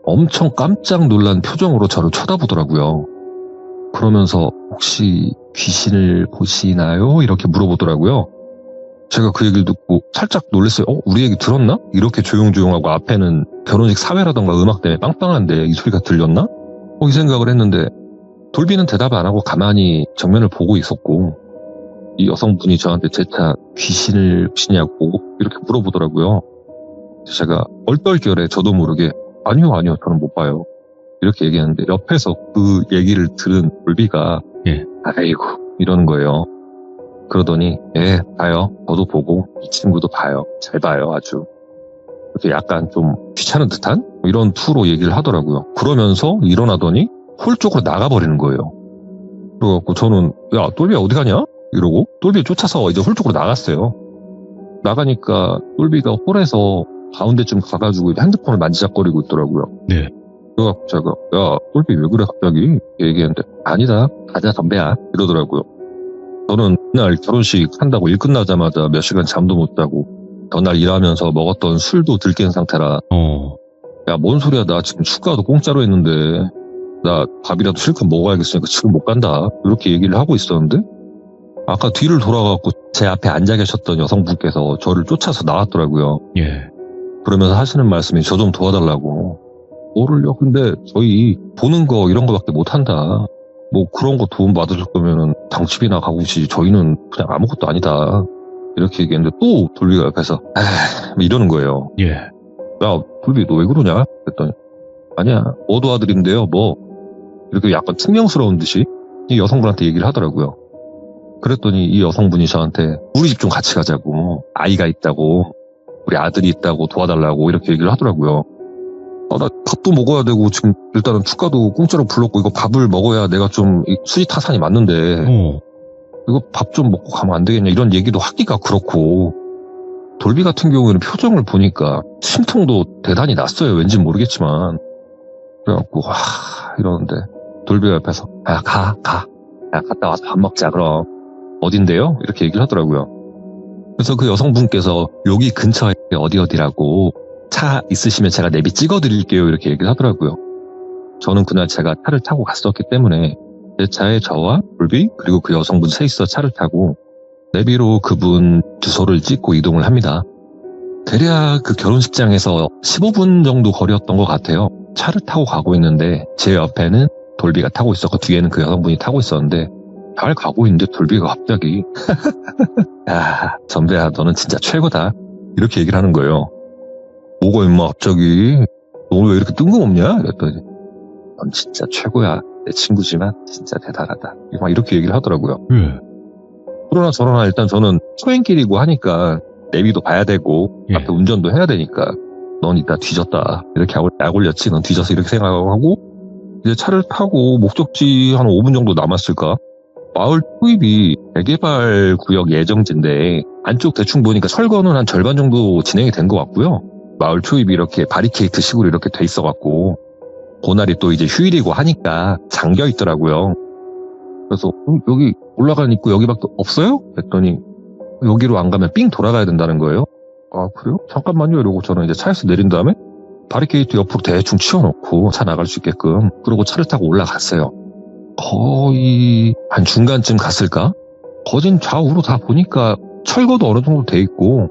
엄청 깜짝 놀란 표정으로 저를 쳐다보더라고요. 그러면서 혹시 귀신을 보시나요? 이렇게 물어보더라고요. 제가 그 얘기를 듣고 살짝 놀랐어요. 우리 얘기 들었나? 이렇게 조용조용하고 앞에는 결혼식 사회라던가 음악 때문에 빵빵한데 이 소리가 들렸나? 이 생각을 했는데 돌비는 대답 안 하고 가만히 정면을 보고 있었고 이 여성분이 저한테 재차 귀신을 보시냐고 이렇게 물어보더라고요. 제가 얼떨결에 저도 모르게 아니요 저는 못 봐요 이렇게 얘기했는데 옆에서 그 얘기를 들은 돌비가 아이고 이러는 거예요. 그러더니 봐요. 저도 보고 이 친구도 봐요. 잘 봐요 아주. 이렇게 약간 좀 귀찮은 듯한 이런 투로 얘기를 하더라고요. 그러면서 일어나더니 홀 쪽으로 나가버리는 거예요. 그래갖고 저는 야 똘비야 어디 가냐? 이러고 똘비 쫓아서 이제 홀 쪽으로 나갔어요. 나가니까 똘비가 홀에서 가운데쯤 가가지고 핸드폰을 만지작거리고 있더라고요. 네. 그래갖고 제가 야 똘비 왜 그래 갑자기 얘기했는데 아니다 가자 담배야 이러더라고요. 저는 그날 결혼식 한다고 일 끝나자마자 몇 시간 잠도 못 자고 전날 일하면서 먹었던 술도 들깬 상태라 야 뭔 소리야 나 지금 축가도 공짜로 했는데 나 밥이라도 실컷 먹어야겠으니까 지금 못 간다 이렇게 얘기를 하고 있었는데 아까 뒤를 돌아가고 제 앞에 앉아 계셨던 여성분께서 저를 쫓아서 나왔더라고요. 예. 그러면서 하시는 말씀이 저 좀 도와달라고. 뭐를요? 근데 저희 보는 거 이런 거밖에 못한다. 뭐 그런 거 도움 받으실 거면은 당집이나 가보시지 저희는 그냥 아무것도 아니다. 이렇게 얘기했는데 또 돌비가 옆에서 에이 이러는 거예요. 예. 야 돌비 너 왜 그러냐? 그랬더니 아니야 뭐 도와드린대요 뭐 이렇게 약간 퉁명스러운 듯이 이 여성분한테 얘기를 하더라고요. 그랬더니 이 여성분이 저한테 우리 집 좀 같이 가자고 아이가 있다고 우리 아들이 있다고 도와달라고 이렇게 얘기를 하더라고요. 나 밥도 먹어야 되고 지금 일단은 축가도 공짜로 불렀고 이거 밥을 먹어야 내가 좀 수지타산이 맞는데 이거 밥 좀 먹고 가면 안 되겠냐 이런 얘기도 하기가 그렇고 돌비 같은 경우에는 표정을 보니까 심통도 대단히 났어요. 왠지 모르겠지만 그래갖고 와 이러는데 돌비가 옆에서 야 가 야 갔다 와서 밥 먹자 그럼 어딘데요? 이렇게 얘기를 하더라고요. 그래서 그 여성분께서 여기 근처에 어디라고 차 있으시면 제가 내비 찍어드릴게요 이렇게 얘기를 하더라고요. 저는 그날 제가 차를 타고 갔었기 때문에 제 차에 저와 돌비 그리고 그 여성분 셋이서 차를 타고 내비로 그분 주소를 찍고 이동을 합니다. 대략 그 결혼식장에서 15분 정도 거리였던 것 같아요. 차를 타고 가고 있는데 제 옆에는 돌비가 타고 있었고 뒤에는 그 여성분이 타고 있었는데 잘 가고 있는데 돌비가 갑자기 야 선배야 너는 진짜 최고다 이렇게 얘기를 하는 거예요. 뭐가 임마 갑자기 너 오늘 왜 이렇게 뜬금없냐? 그랬더니 넌 진짜 최고야 내 친구지만 진짜 대단하다 막 이렇게 얘기를 하더라고요. 그러나 저러나 일단 저는 초행길이고 하니까 내비도 봐야 되고 예. 앞에 운전도 해야 되니까 넌 이따 뒤졌다 이렇게 약 올렸지 넌 뒤졌어 이렇게 생각하고 이제 차를 타고 목적지 한 5분 정도 남았을까? 마을 투입이 재개발 구역 예정지인데 안쪽 대충 보니까 철거는 한 절반 정도 진행이 된 것 같고요. 마을 투입이 이렇게 바리케이트 식으로 이렇게 돼 있어 갖고 그날이 또 이제 휴일이고 하니까 잠겨 있더라고요. 그래서 여기 올라가는 입구 여기밖에 없어요? 그랬더니 여기로 안 가면 삥 돌아가야 된다는 거예요. 아 그래요? 잠깐만요 이러고 저는 이제 차에서 내린 다음에 바리케이트 옆으로 대충 치워놓고 차 나갈 수 있게끔 그러고 차를 타고 올라갔어요. 거의 한 중간쯤 갔을까? 거진 좌우로 다 보니까 철거도 어느 정도 돼 있고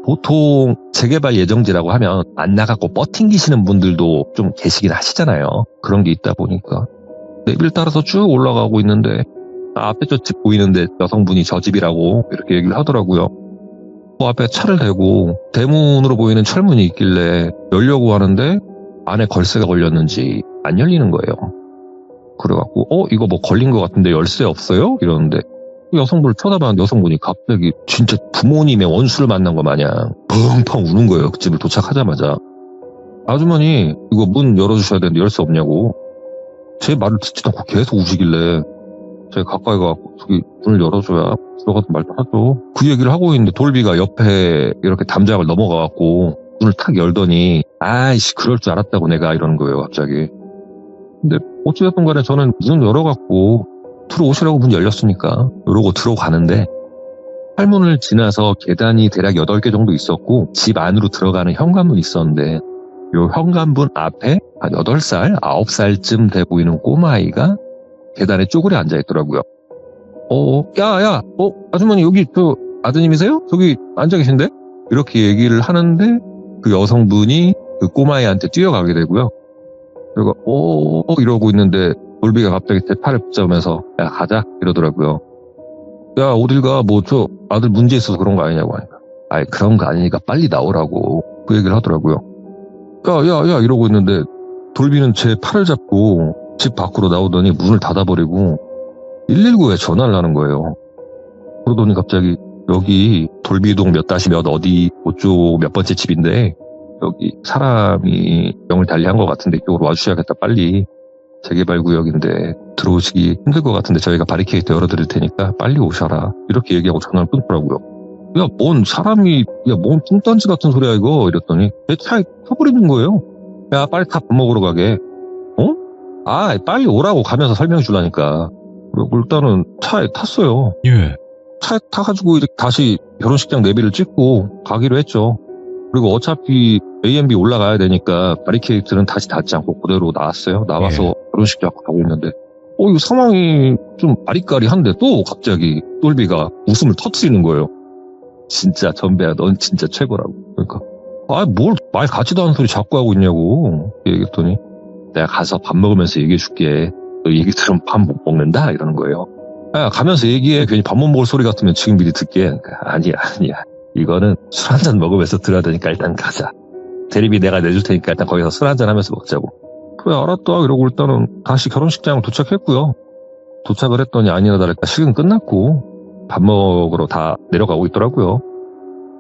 보통 재개발 예정지라고 하면 안 나가고 버팅기시는 분들도 좀 계시긴 하시잖아요. 그런 게 있다 보니까 내비를 따라서 쭉 올라가고 있는데 앞에 저 집 보이는데 여성분이 저 집이라고 이렇게 얘기를 하더라고요. 그 앞에 차를 대고 대문으로 보이는 철문이 있길래 열려고 하는데 안에 걸쇠가 걸렸는지 안 열리는 거예요. 그래갖고 이거 뭐 걸린 것 같은데 열쇠 없어요? 이러는데 여성분을 쳐다봤는데 여성분이 갑자기 진짜 부모님의 원수를 만난 것 마냥 펑펑 우는 거예요. 그 집을 도착하자마자. 아주머니 이거 문 열어주셔야 되는데 열쇠 없냐고. 제 말을 듣지도 않고 계속 우시길래 제가 가까이 가서 저기 문을 열어줘야 들어가서 말도 하죠. 그 얘기를 하고 있는데 돌비가 옆에 이렇게 담장을 넘어가갖고 문을 탁 열더니 아이씨 그럴 줄 알았다고 내가 이러는 거예요 갑자기. 근데 어찌됐든 간에 저는 문 열어갖고 들어오시라고 문 열렸으니까 이러고 들어가는데 팔문을 지나서 계단이 대략 8개 정도 있었고 집 안으로 들어가는 현관문이 있었는데 요 현관문 앞에 한 8살, 9살쯤 돼 보이는 꼬마아이가 계단에 쪼그려 앉아있더라고요. 아주머니 여기 저 아드님이세요? 저기 앉아 계신데? 이렇게 얘기를 하는데 그 여성분이 그 꼬마아이한테 뛰어가게 되고요. 그리고 이러고 있는데 돌비가 갑자기 제 팔을 붙잡으면서 야 가자 이러더라고요. 야 어딜 가 뭐 저 아들 문제 있어서 그런 거 아니냐고 하니까 아이 그런 거 아니니까 빨리 나오라고 그 얘기를 하더라고요. 야 이러고 있는데 돌비는 제 팔을 잡고 집 밖으로 나오더니 문을 닫아버리고 119에 전화를 하는 거예요. 그러더니 갑자기 여기 돌비동 몇 다시 몇 어디 그쪽 몇 번째 집인데 여기 사람이 명을 달리한 것 같은데 이쪽으로 와주셔야겠다 빨리 재개발 구역인데 들어오시기 힘들 것 같은데 저희가 바리케이트 열어드릴 테니까 빨리 오셔라 이렇게 얘기하고 전화를 끊더라고요. 야 뭔 사람이 뭔 뚱딴지 같은 소리야 이거 이랬더니 내 차에 타버리는 거예요. 야 빨리 타 밥 먹으러 가게. 빨리 오라고 가면서 설명해 주라니까. 그리고 일단은 차에 탔어요. 예. 차에 타가지고 이렇게 다시 결혼식장 내비를 찍고 가기로 했죠. 그리고 어차피 A&B 올라가야 되니까 바리케이트는 다시 닫지 않고 그대로 나왔어요. 나와서 결혼식장 가고 있는데 이 상황이 좀 아리까리한데 또 갑자기 돌비가 웃음을 터뜨리는 거예요. 진짜 전배야, 넌 진짜 최고라고. 그러니까 뭘 말 같지도 않은 소리 자꾸 하고 있냐고 얘기했더니, 내가 가서 밥 먹으면서 얘기해 줄게. 너 얘기 들으면 밥 못 먹는다 이러는 거예요. 야, 가면서 얘기해. 괜히 밥 못 먹을 소리 같으면 지금 미리 듣게. 그러니까, 아니야. 이거는 술 한잔 먹으면서 들어야 되니까 일단 가자. 대리비 내가 내줄 테니까 일단 거기서 술 한잔 하면서 먹자고. 그래, 알았다 이러고 일단은 다시 결혼식장 도착했고요. 도착을 했더니 아니나 다를까 식은 끝났고 밥 먹으러 다 내려가고 있더라고요.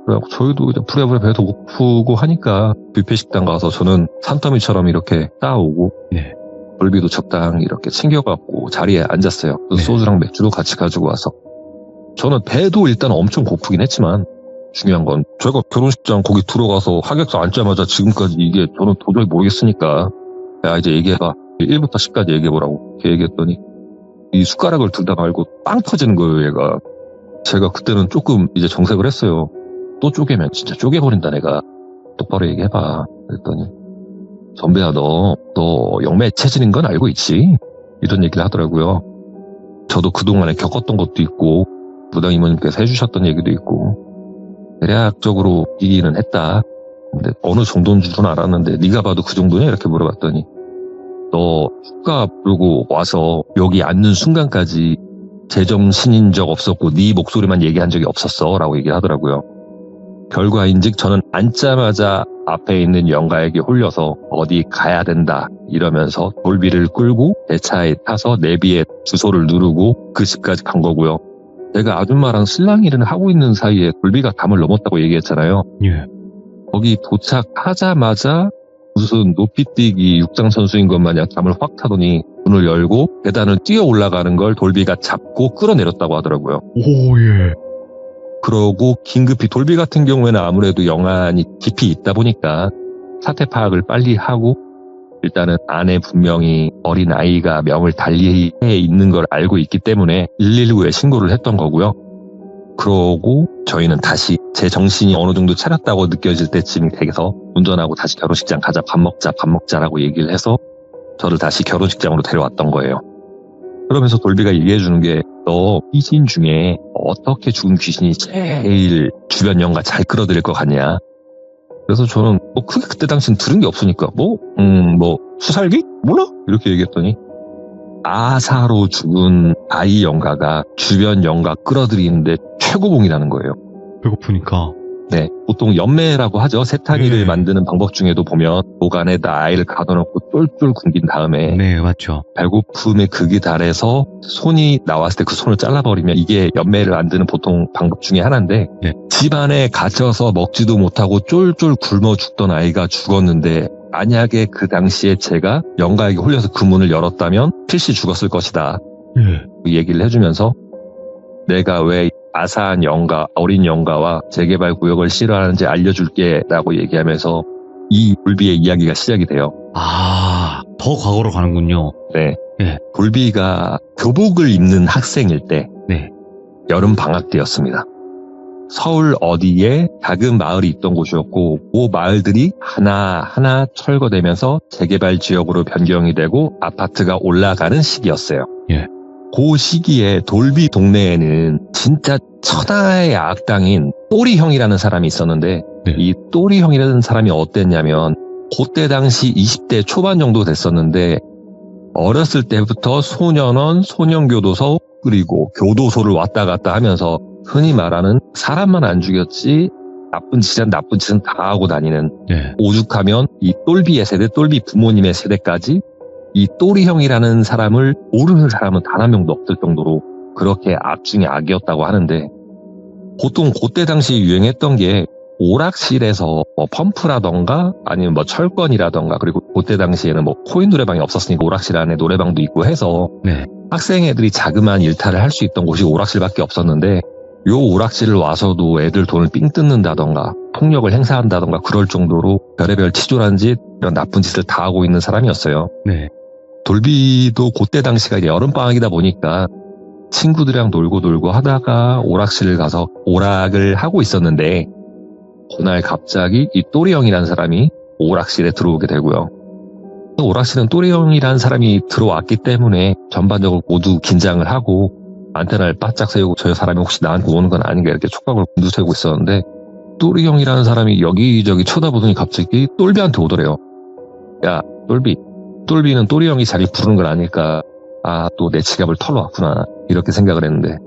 그래갖고 저희도 이제 부랴부랴 배도 고프고 하니까 뷔페 식당 가서 저는 산더미처럼 이렇게 따오고, 네. 돌비도 적당히 이렇게 챙겨갖고 자리에 앉았어요. 네. 소주랑 맥주도 같이 가지고 와서. 저는 배도 일단 엄청 고프긴 했지만 중요한 건 제가 결혼식장 거기 들어가서 하객석 앉자마자 지금까지 이게 저는 도저히 모르겠으니까, 야 이제 얘기해봐. 1부터 10까지 얘기해보라고 이렇게 얘기했더니 이 숟가락을 들다 말고 빵 터지는 거예요, 얘가. 제가 그때는 조금 이제 정색을 했어요. 또 쪼개면 진짜 쪼개버린다 내가. 똑바로 얘기해봐. 그랬더니, 전배야 너 영매 체질인 건 알고 있지? 이런 얘기를 하더라고요. 저도 그동안에 겪었던 것도 있고 무당 이모님께서 해주셨던 얘기도 있고 대략적으로 이기는 했다. 근데 어느 정도인 줄은 알았는데 네가 봐도 그 정도냐? 이렇게 물어봤더니, 너 휴가 부르고 와서 여기 앉는 순간까지 제정신인 적 없었고 네 목소리만 얘기한 적이 없었어 라고 얘기를 하더라고요. 결과인즉 저는 앉자마자 앞에 있는 영가에게 홀려서 어디 가야 된다 이러면서 돌비를 끌고 내 차에 타서 내비에 주소를 누르고 그 집까지 간 거고요. 제가 아줌마랑 신랑 일을 하고 있는 사이에 돌비가 담을 넘었다고 얘기했잖아요. 예. 거기 도착하자마자 무슨 높이뛰기 육상 선수인 것 마냥 담을 확 타더니 문을 열고 계단을 뛰어 올라가는 걸 돌비가 잡고 끌어내렸다고 하더라고요. 오, 예. 그러고 긴급히 돌비 같은 경우에는 아무래도 영안이 깊이 있다 보니까 사태 파악을 빨리 하고, 일단은 안에 분명히 어린 아이가 명을 달리해 있는 걸 알고 있기 때문에 119에 신고를 했던 거고요. 그러고 저희는 다시 제 정신이 어느 정도 차렸다고 느껴질 때쯤이 돼서 운전하고 다시 결혼식장 가자, 밥 먹자라고 얘기를 해서 저를 다시 결혼식장으로 데려왔던 거예요. 그러면서 돌비가 얘기해주는 게, 너 귀신 중에 어떻게 죽은 귀신이 제일 주변 영가 잘 끌어들일 것 같냐. 그래서 저는 크게 그때 당시는 들은 게 없으니까 수살기? 몰라? 이렇게 얘기했더니, 아사로 죽은 아이 영가가 주변 영가 끌어들이는데 최고봉이라는 거예요. 배고프니까. 네, 보통 연매라고 하죠. 세탁이를 네. 만드는 방법 중에도 보면 목안에다 아이를 가둬놓고 쫄쫄 굶긴 다음에 네, 맞죠. 배고픔의 극이 달해서 손이 나왔을 때 그 손을 잘라버리면 이게 연매를 만드는 보통 방법 중에 하나인데, 네. 집안에 갇혀서 먹지도 못하고 쫄쫄 굶어 죽던 아이가 죽었는데 만약에 그 당시에 제가 영가에게 홀려서 그 문을 열었다면 필시 죽었을 것이다. 예. 그 얘기를 해주면서 내가 왜 아사한 영가, 어린 영가와 재개발 구역을 싫어하는지 알려줄게 라고 얘기하면서 이 돌비의 이야기가 시작이 돼요. 아, 더 과거로 가는군요. 네. 네. 돌비가 교복을 입는 학생일 때, 네. 여름 방학 때였습니다. 서울 어디에 작은 마을이 있던 곳이었고 그 마을들이 하나하나 철거되면서 재개발 지역으로 변경이 되고 아파트가 올라가는 시기였어요. 예. 그 시기에 돌비 동네에는 진짜 천하의 악당인 또리형이라는 사람이 있었는데, 네. 이 또리형이라는 사람이 어땠냐면 그때 당시 20대 초반 정도 됐었는데 어렸을 때부터 소년원, 소년교도소 그리고 교도소를 왔다 갔다 하면서 흔히 말하는 사람만 안 죽였지 나쁜 짓은 다 하고 다니는, 네. 오죽하면 이 똘비의 세대, 똘비 부모님의 세대까지 이 또리형이라는 사람을 모르는 사람은 단 한 명도 없을 정도로 그렇게 악 중에 악이었다고 하는데, 보통 그때 당시 유행했던 게 오락실에서 펌프라던가 아니면 철권이라던가, 그리고 그때 당시에는 코인 노래방이 없었으니까 오락실 안에 노래방도 있고 해서 네. 학생 애들이 자그마한 일탈을 할 수 있던 곳이 오락실밖에 없었는데, 요 오락실을 와서도 애들 돈을 삥 뜯는다던가 폭력을 행사한다던가 그럴 정도로 별의별 치졸한 짓, 이런 나쁜 짓을 다 하고 있는 사람이었어요. 네. 돌비도 그때 당시가 이제 여름방학이다 보니까 친구들이랑 놀고 하다가 오락실을 가서 오락을 하고 있었는데, 그날 갑자기 이 또리 형이라는 사람이 오락실에 들어오게 되고요. 오락실은 또리 형이라는 사람이 들어왔기 때문에 전반적으로 모두 긴장을 하고 안테나를 바짝 세우고 저 사람이 혹시 나한테 오는 건 아닌가 이렇게 촉각을 곤두세우고 있었는데 또리 형이라는 사람이 여기저기 쳐다보더니 갑자기 똘비한테 오더래요. 야, 똘비는 또리 형이 자리 부르는 건 아닐까. 아, 또 내 지갑을 털러 왔구나. 이렇게 생각을 했는데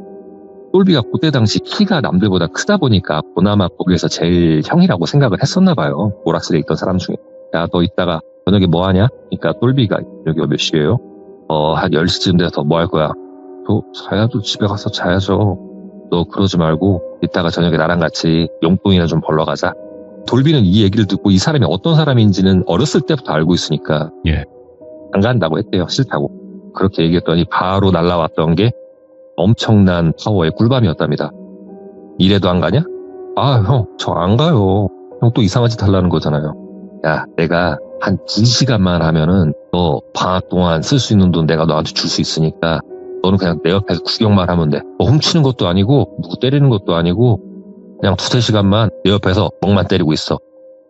똘비가 그때 당시 키가 남들보다 크다 보니까 그나마 거기에서 제일 형이라고 생각을 했었나 봐요. 오락실에 있던 사람 중에. 야, 너 이따가 저녁에 뭐 하냐? 그러니까 똘비가 여기가 몇 시예요? 한 10시쯤 돼서 뭐 할 거야? 자야죠. 집에 가서 자야죠. 너 그러지 말고 이따가 저녁에 나랑 같이 용돈이나 좀 벌러 가자. 돌비는 이 얘기를 듣고 이 사람이 어떤 사람인지는 어렸을 때부터 알고 있으니까 예. 안 간다고 했대요. 싫다고. 그렇게 얘기했더니 바로 날라왔던 게 엄청난 파워의 꿀밤이었답니다. 이래도 안 가냐? 아, 형, 저 안 가요. 형 또 이상한 짓 하려는 거잖아요. 야, 내가 한 2시간만 하면은 너 방학 동안 쓸 수 있는 돈 내가 너한테 줄 수 있으니까 너는 그냥 내 옆에서 구경만 하면 돼. 뭐 훔치는 것도 아니고 누구 때리는 것도 아니고 그냥 2-3시간만 내 옆에서 멍만 때리고 있어.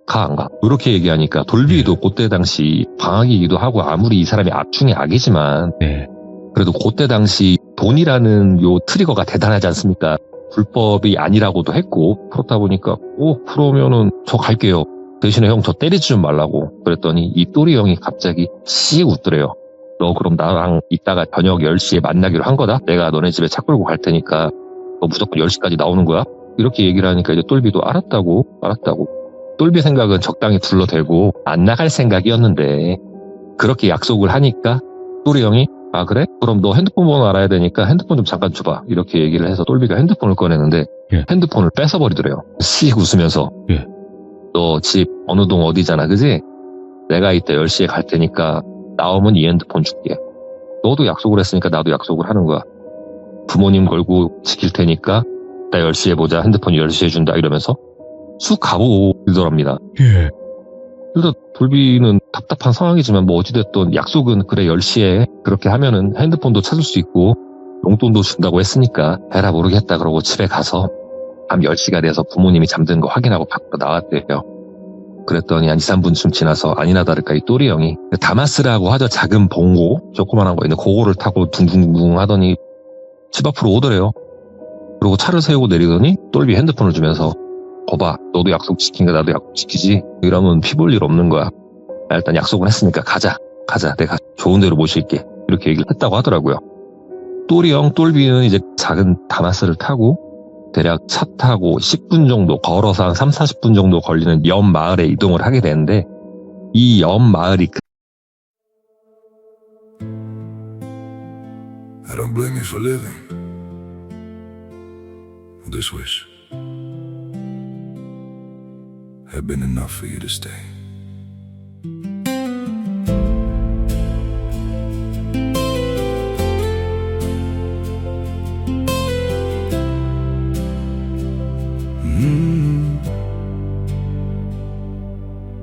가, 안 가? 이렇게 얘기하니까 돌비도 그때 당시 방학이기도 하고 아무리 이 사람이 악 중에 악이지만 네. 그래도 그때 당시 돈이라는 요 트리거가 대단하지 않습니까? 불법이 아니라고도 했고 그렇다 보니까 그러면은 저 갈게요. 대신에 형 저 때리지 좀 말라고. 그랬더니 이 또리 형이 갑자기 씩 웃더래요. 너 그럼 나랑 이따가 저녁 10시에 만나기로 한 거다? 내가 너네 집에 차 끌고 갈 테니까 너 무조건 10시까지 나오는 거야? 이렇게 얘기를 하니까 이제 똘비도 알았다고. 똘비 생각은 적당히 둘러대고 안 나갈 생각이었는데 그렇게 약속을 하니까 또리 형이 아 그래? 그럼 너 핸드폰 번호 알아야 되니까 핸드폰 좀 잠깐 줘봐. 이렇게 얘기를 해서 똘비가 핸드폰을 꺼내는데 예. 핸드폰을 뺏어버리더래요. 씩 웃으면서 예. 너 집 어느 동 어디잖아 그지? 내가 이따 10시에 갈 테니까 나오면 이 핸드폰 줄게. 너도 약속을 했으니까 나도 약속을 하는 거야. 부모님 걸고 지킬 테니까 이따 10시에 보자. 핸드폰 10시에 준다 이러면서 쑥 가보더랍니다. 예. 그래서 돌비는 답답한 상황이지만 뭐 어찌됐든 약속은 그래 10시에 그렇게 하면은 핸드폰도 찾을 수 있고 용돈도 준다고 했으니까 에라 모르겠다 그러고 집에 가서 밤 10시가 돼서 부모님이 잠든 거 확인하고 밖으로 나왔대요. 그랬더니 한 2-3분쯤 지나서 아니나 다를까 이 또리 형이 다마스라고 하죠. 작은 봉고 조그만한 거 있는데 그거를 타고 둥둥둥 하더니 집 앞으로 오더래요. 그리고 차를 세우고 내리더니 똘비 핸드폰을 주면서 거봐 너도 약속 지킨 거 나도 약속 지키지? 이러면 피 볼 일 없는 거야. 일단 약속을 했으니까 가자 내가 좋은 데로 모실게. 이렇게 얘기를 했다고 하더라고요. 또리 형 똘비는 이제 작은 다마스를 타고 대략 차 타고 10분 정도 걸어서 한 30-40분 정도 걸리는 옆 마을에 이동을 하게 되는데 이 옆 마을이 I don't blame you for living this wish had been enough for you to stay.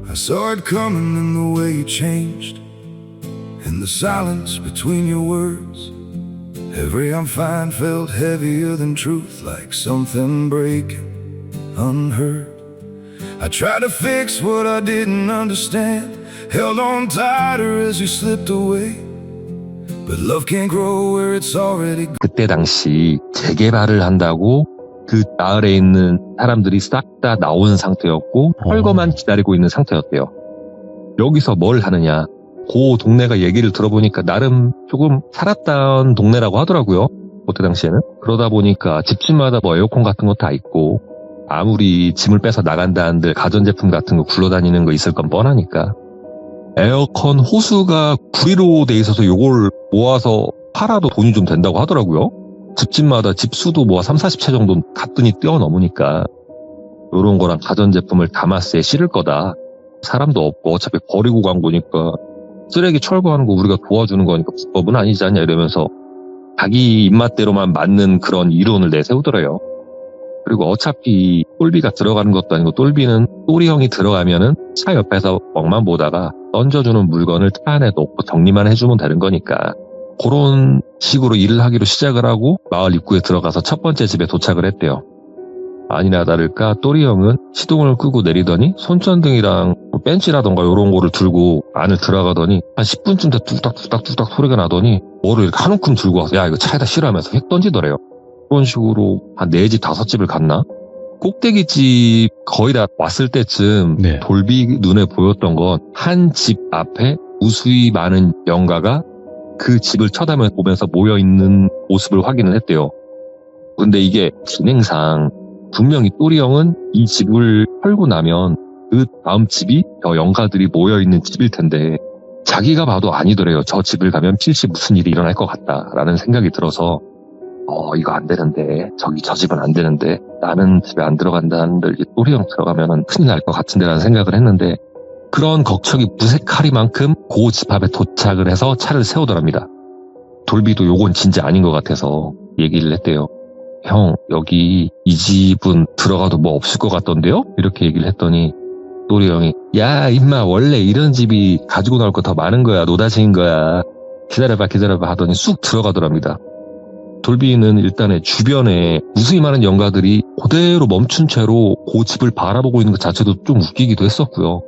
I saw it coming in the way you changed, in the silence between your words. Every I'm fine felt heavier than truth, like something breaking unheard. I tried to fix what I didn't understand, held on tighter as you slipped away. But love can't grow where it's already gone. 그때 당시 재개발을 한다고 그 마을에 있는 사람들이 싹 다 나온 상태였고 철거만 기다리고 있는 상태였대요. 여기서 뭘 하느냐. 그 동네가 얘기를 들어보니까 나름 조금 살았던 동네라고 하더라고요. 그때 당시에는. 그러다 보니까 집집마다 뭐 에어컨 같은 거 다 있고 아무리 짐을 빼서 나간다 한들 가전제품 같은 거 굴러다니는 거 있을 건 뻔하니까 에어컨 호수가 구리로 돼 있어서 요걸 모아서 팔아도 돈이 좀 된다고 하더라고요. 집집마다 집수도 뭐 30-40채 정도 가뿐히 뛰어넘으니까 요런 거랑 가전제품을 다마스에 실을 거다. 사람도 없고 어차피 버리고 간 거니까 쓰레기 철거하는 거 우리가 도와주는 거니까 불법은 아니지 않냐 이러면서 자기 입맛대로만 맞는 그런 이론을 내세우더래요. 그리고 어차피 똘비가 들어가는 것도 아니고 똘비는 또리 형이 들어가면은 차 옆에서 멍만 보다가 던져주는 물건을 차 안에 넣고 정리만 해주면 되는 거니까 그런 식으로 일을 하기로 시작을 하고 마을 입구에 들어가서 첫 번째 집에 도착을 했대요. 아니나 다를까 또리 형은 시동을 끄고 내리더니 손전등이랑 뭐 벤치라던가 이런 거를 들고 안을 들어가더니 한 10분쯤 돼 뚝딱뚝딱 소리가 나더니 뭐를 이렇게 한 움큼 들고 와서 야 이거 차에다 실으면서 획 던지더래요. 그런 식으로 한 4집 5집을 갔나? 꼭대기집 거의 다 왔을 때쯤 네. 돌비 눈에 보였던 건 한 집 앞에 무수히 많은 영가가 그 집을 쳐다보면서 모여있는 모습을 확인을 했대요. 근데 이게 진행상 분명히 또리 형은 이 집을 털고 나면 그 다음 집이 저 영가들이 모여있는 집일 텐데 자기가 봐도 아니더래요. 저 집을 가면 필시 무슨 일이 일어날 것 같다라는 생각이 들어서 이거 안 되는데 저 집은 안 되는데 나는 집에 안 들어간다 한들 또리 형 들어가면 큰일 날 것 같은데 라는 생각을 했는데 그런 걱정이 무색하리만큼 그 집 앞에 도착을 해서 차를 세우더랍니다. 돌비도 요건 진짜 아닌 것 같아서 얘기를 했대요. 형 여기 이 집은 들어가도 뭐 없을 것 같던데요? 이렇게 얘기를 했더니 또리 형이 야 임마 원래 이런 집이 가지고 나올 거 더 많은 거야 노다지인 거야 기다려봐 하더니 쑥 들어가더랍니다. 돌비는 일단에 주변에 무수히 많은 영가들이 그대로 멈춘 채로 그 집을 바라보고 있는 것 자체도 좀 웃기기도 했었고요.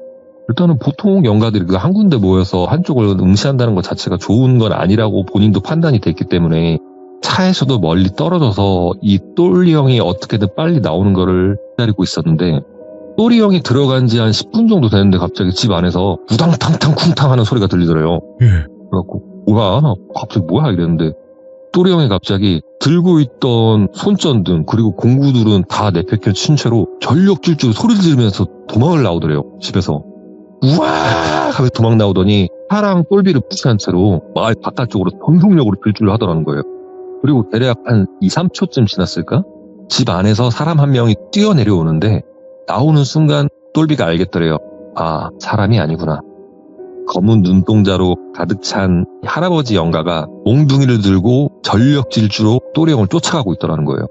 일단은 보통 영가들이 그 한 군데 모여서 한쪽을 응시한다는 것 자체가 좋은 건 아니라고 본인도 판단이 됐기 때문에 차에서도 멀리 떨어져서 이 또리 형이 어떻게든 빨리 나오는 거를 기다리고 있었는데 또리 형이 들어간 지 한 10분 정도 됐는데 갑자기 집 안에서 우당탕탕 쿵탕 하는 소리가 들리더래요. 그래갖고 뭐야 갑자기 뭐야 이랬는데 또리 형이 갑자기 들고 있던 손전등 그리고 공구들은 다 내팽개 친 채로 전력 질주로 소리를 지르면서 도망을 나오더래요. 집에서. 우와 하면서 도망 나오더니 차랑 똘비를 푸시한 채로 마을 바깥쪽으로 전속력으로 질주를 하더라는 거예요. 그리고 대략 한 2, 3초쯤 지났을까? 집 안에서 사람 한 명이 뛰어내려오는데 나오는 순간 똘비가 알겠더래요. 아 사람이 아니구나. 검은 눈동자로 가득 찬 할아버지 영가가 몽둥이를 들고 전력 질주로 또리 형을 쫓아가고 있더라는 거예요.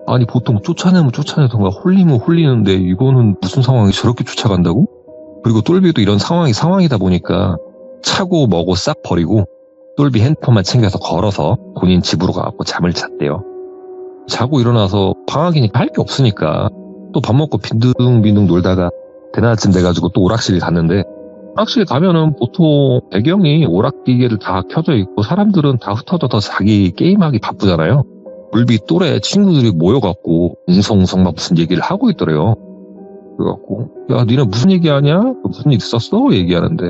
아니 보통 쫓아내던가 홀리면 홀리는데 이거는 무슨 상황이 저렇게 쫓아간다고? 그리고 똘비도 이런 상황이다 보니까 차고 뭐고 싹 버리고 똘비 핸드폰만 챙겨서 걸어서 본인 집으로 가고 잠을 잤대요. 자고 일어나서 방학이니까 할 게 없으니까 또 밥 먹고 빈둥빈둥 놀다가 대낮쯤 돼가지고 또 오락실 갔는데 오락실 가면은 보통 배경이 오락기계를 다 켜져 있고 사람들은 다 흩어져서 자기 게임하기 바쁘잖아요. 돌비 또래 친구들이 모여갖고 웅성웅성 막 무슨 얘기를 하고 있더래요. 그래갖고 야 니네 무슨 얘기하냐? 무슨 일 있었어? 얘기하는데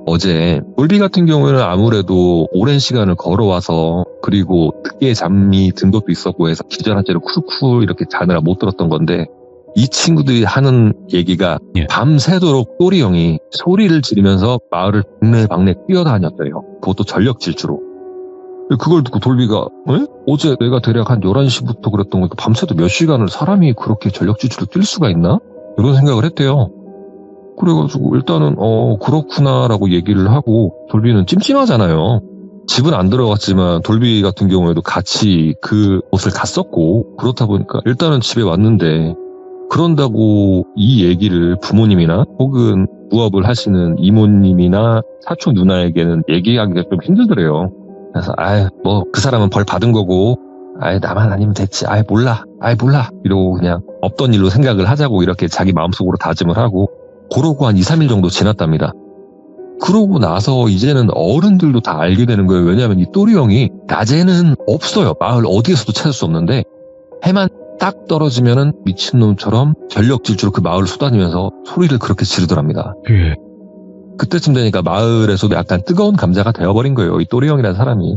어제 돌비 같은 경우에는 아무래도 오랜 시간을 걸어와서 그리고 늦게 잠이 든 것도 있었고 해서 기절한 채로 쿨쿨 이렇게 자느라 못 들었던 건데 이 친구들이 하는 얘기가 밤새도록 또리 형이 소리를 지르면서 마을을 동네방네 뛰어다녔대요. 그것도 전력 질주로. 그걸 듣고 돌비가 어제 내가 대략 한 11시부터 그랬던 거니까 밤새도 몇 시간을 사람이 그렇게 전력 질주로 뛸 수가 있나? 이런 생각을 했대요. 그래가지고 일단은 그렇구나라고 얘기를 하고 돌비는 찜찜하잖아요. 집은 안 들어갔지만 돌비 같은 경우에도 같이 그 곳을 갔었고 그렇다 보니까 일단은 집에 왔는데 그런다고 이 얘기를 부모님이나 혹은 부업을 하시는 이모님이나 사촌 누나에게는 얘기하기가 좀 힘들더래요. 그래서 뭐 그 사람은 벌 받은 거고 나만 아니면 됐지 몰라 이러고 그냥 없던 일로 생각을 하자고 이렇게 자기 마음속으로 다짐을 하고 그러고 한 2, 3일 정도 지났답니다. 그러고 나서 이제는 어른들도 다 알게 되는 거예요. 왜냐하면 이 또리 형이 낮에는 없어요. 마을 어디에서도 찾을 수 없는데 해만 딱 떨어지면은 미친놈처럼 전력 질주로 그 마을을 쏘다니면서 소리를 그렇게 지르더랍니다. 그때쯤 되니까 마을에서도 약간 뜨거운 감자가 되어버린 거예요. 이 또리 형이라는 사람이.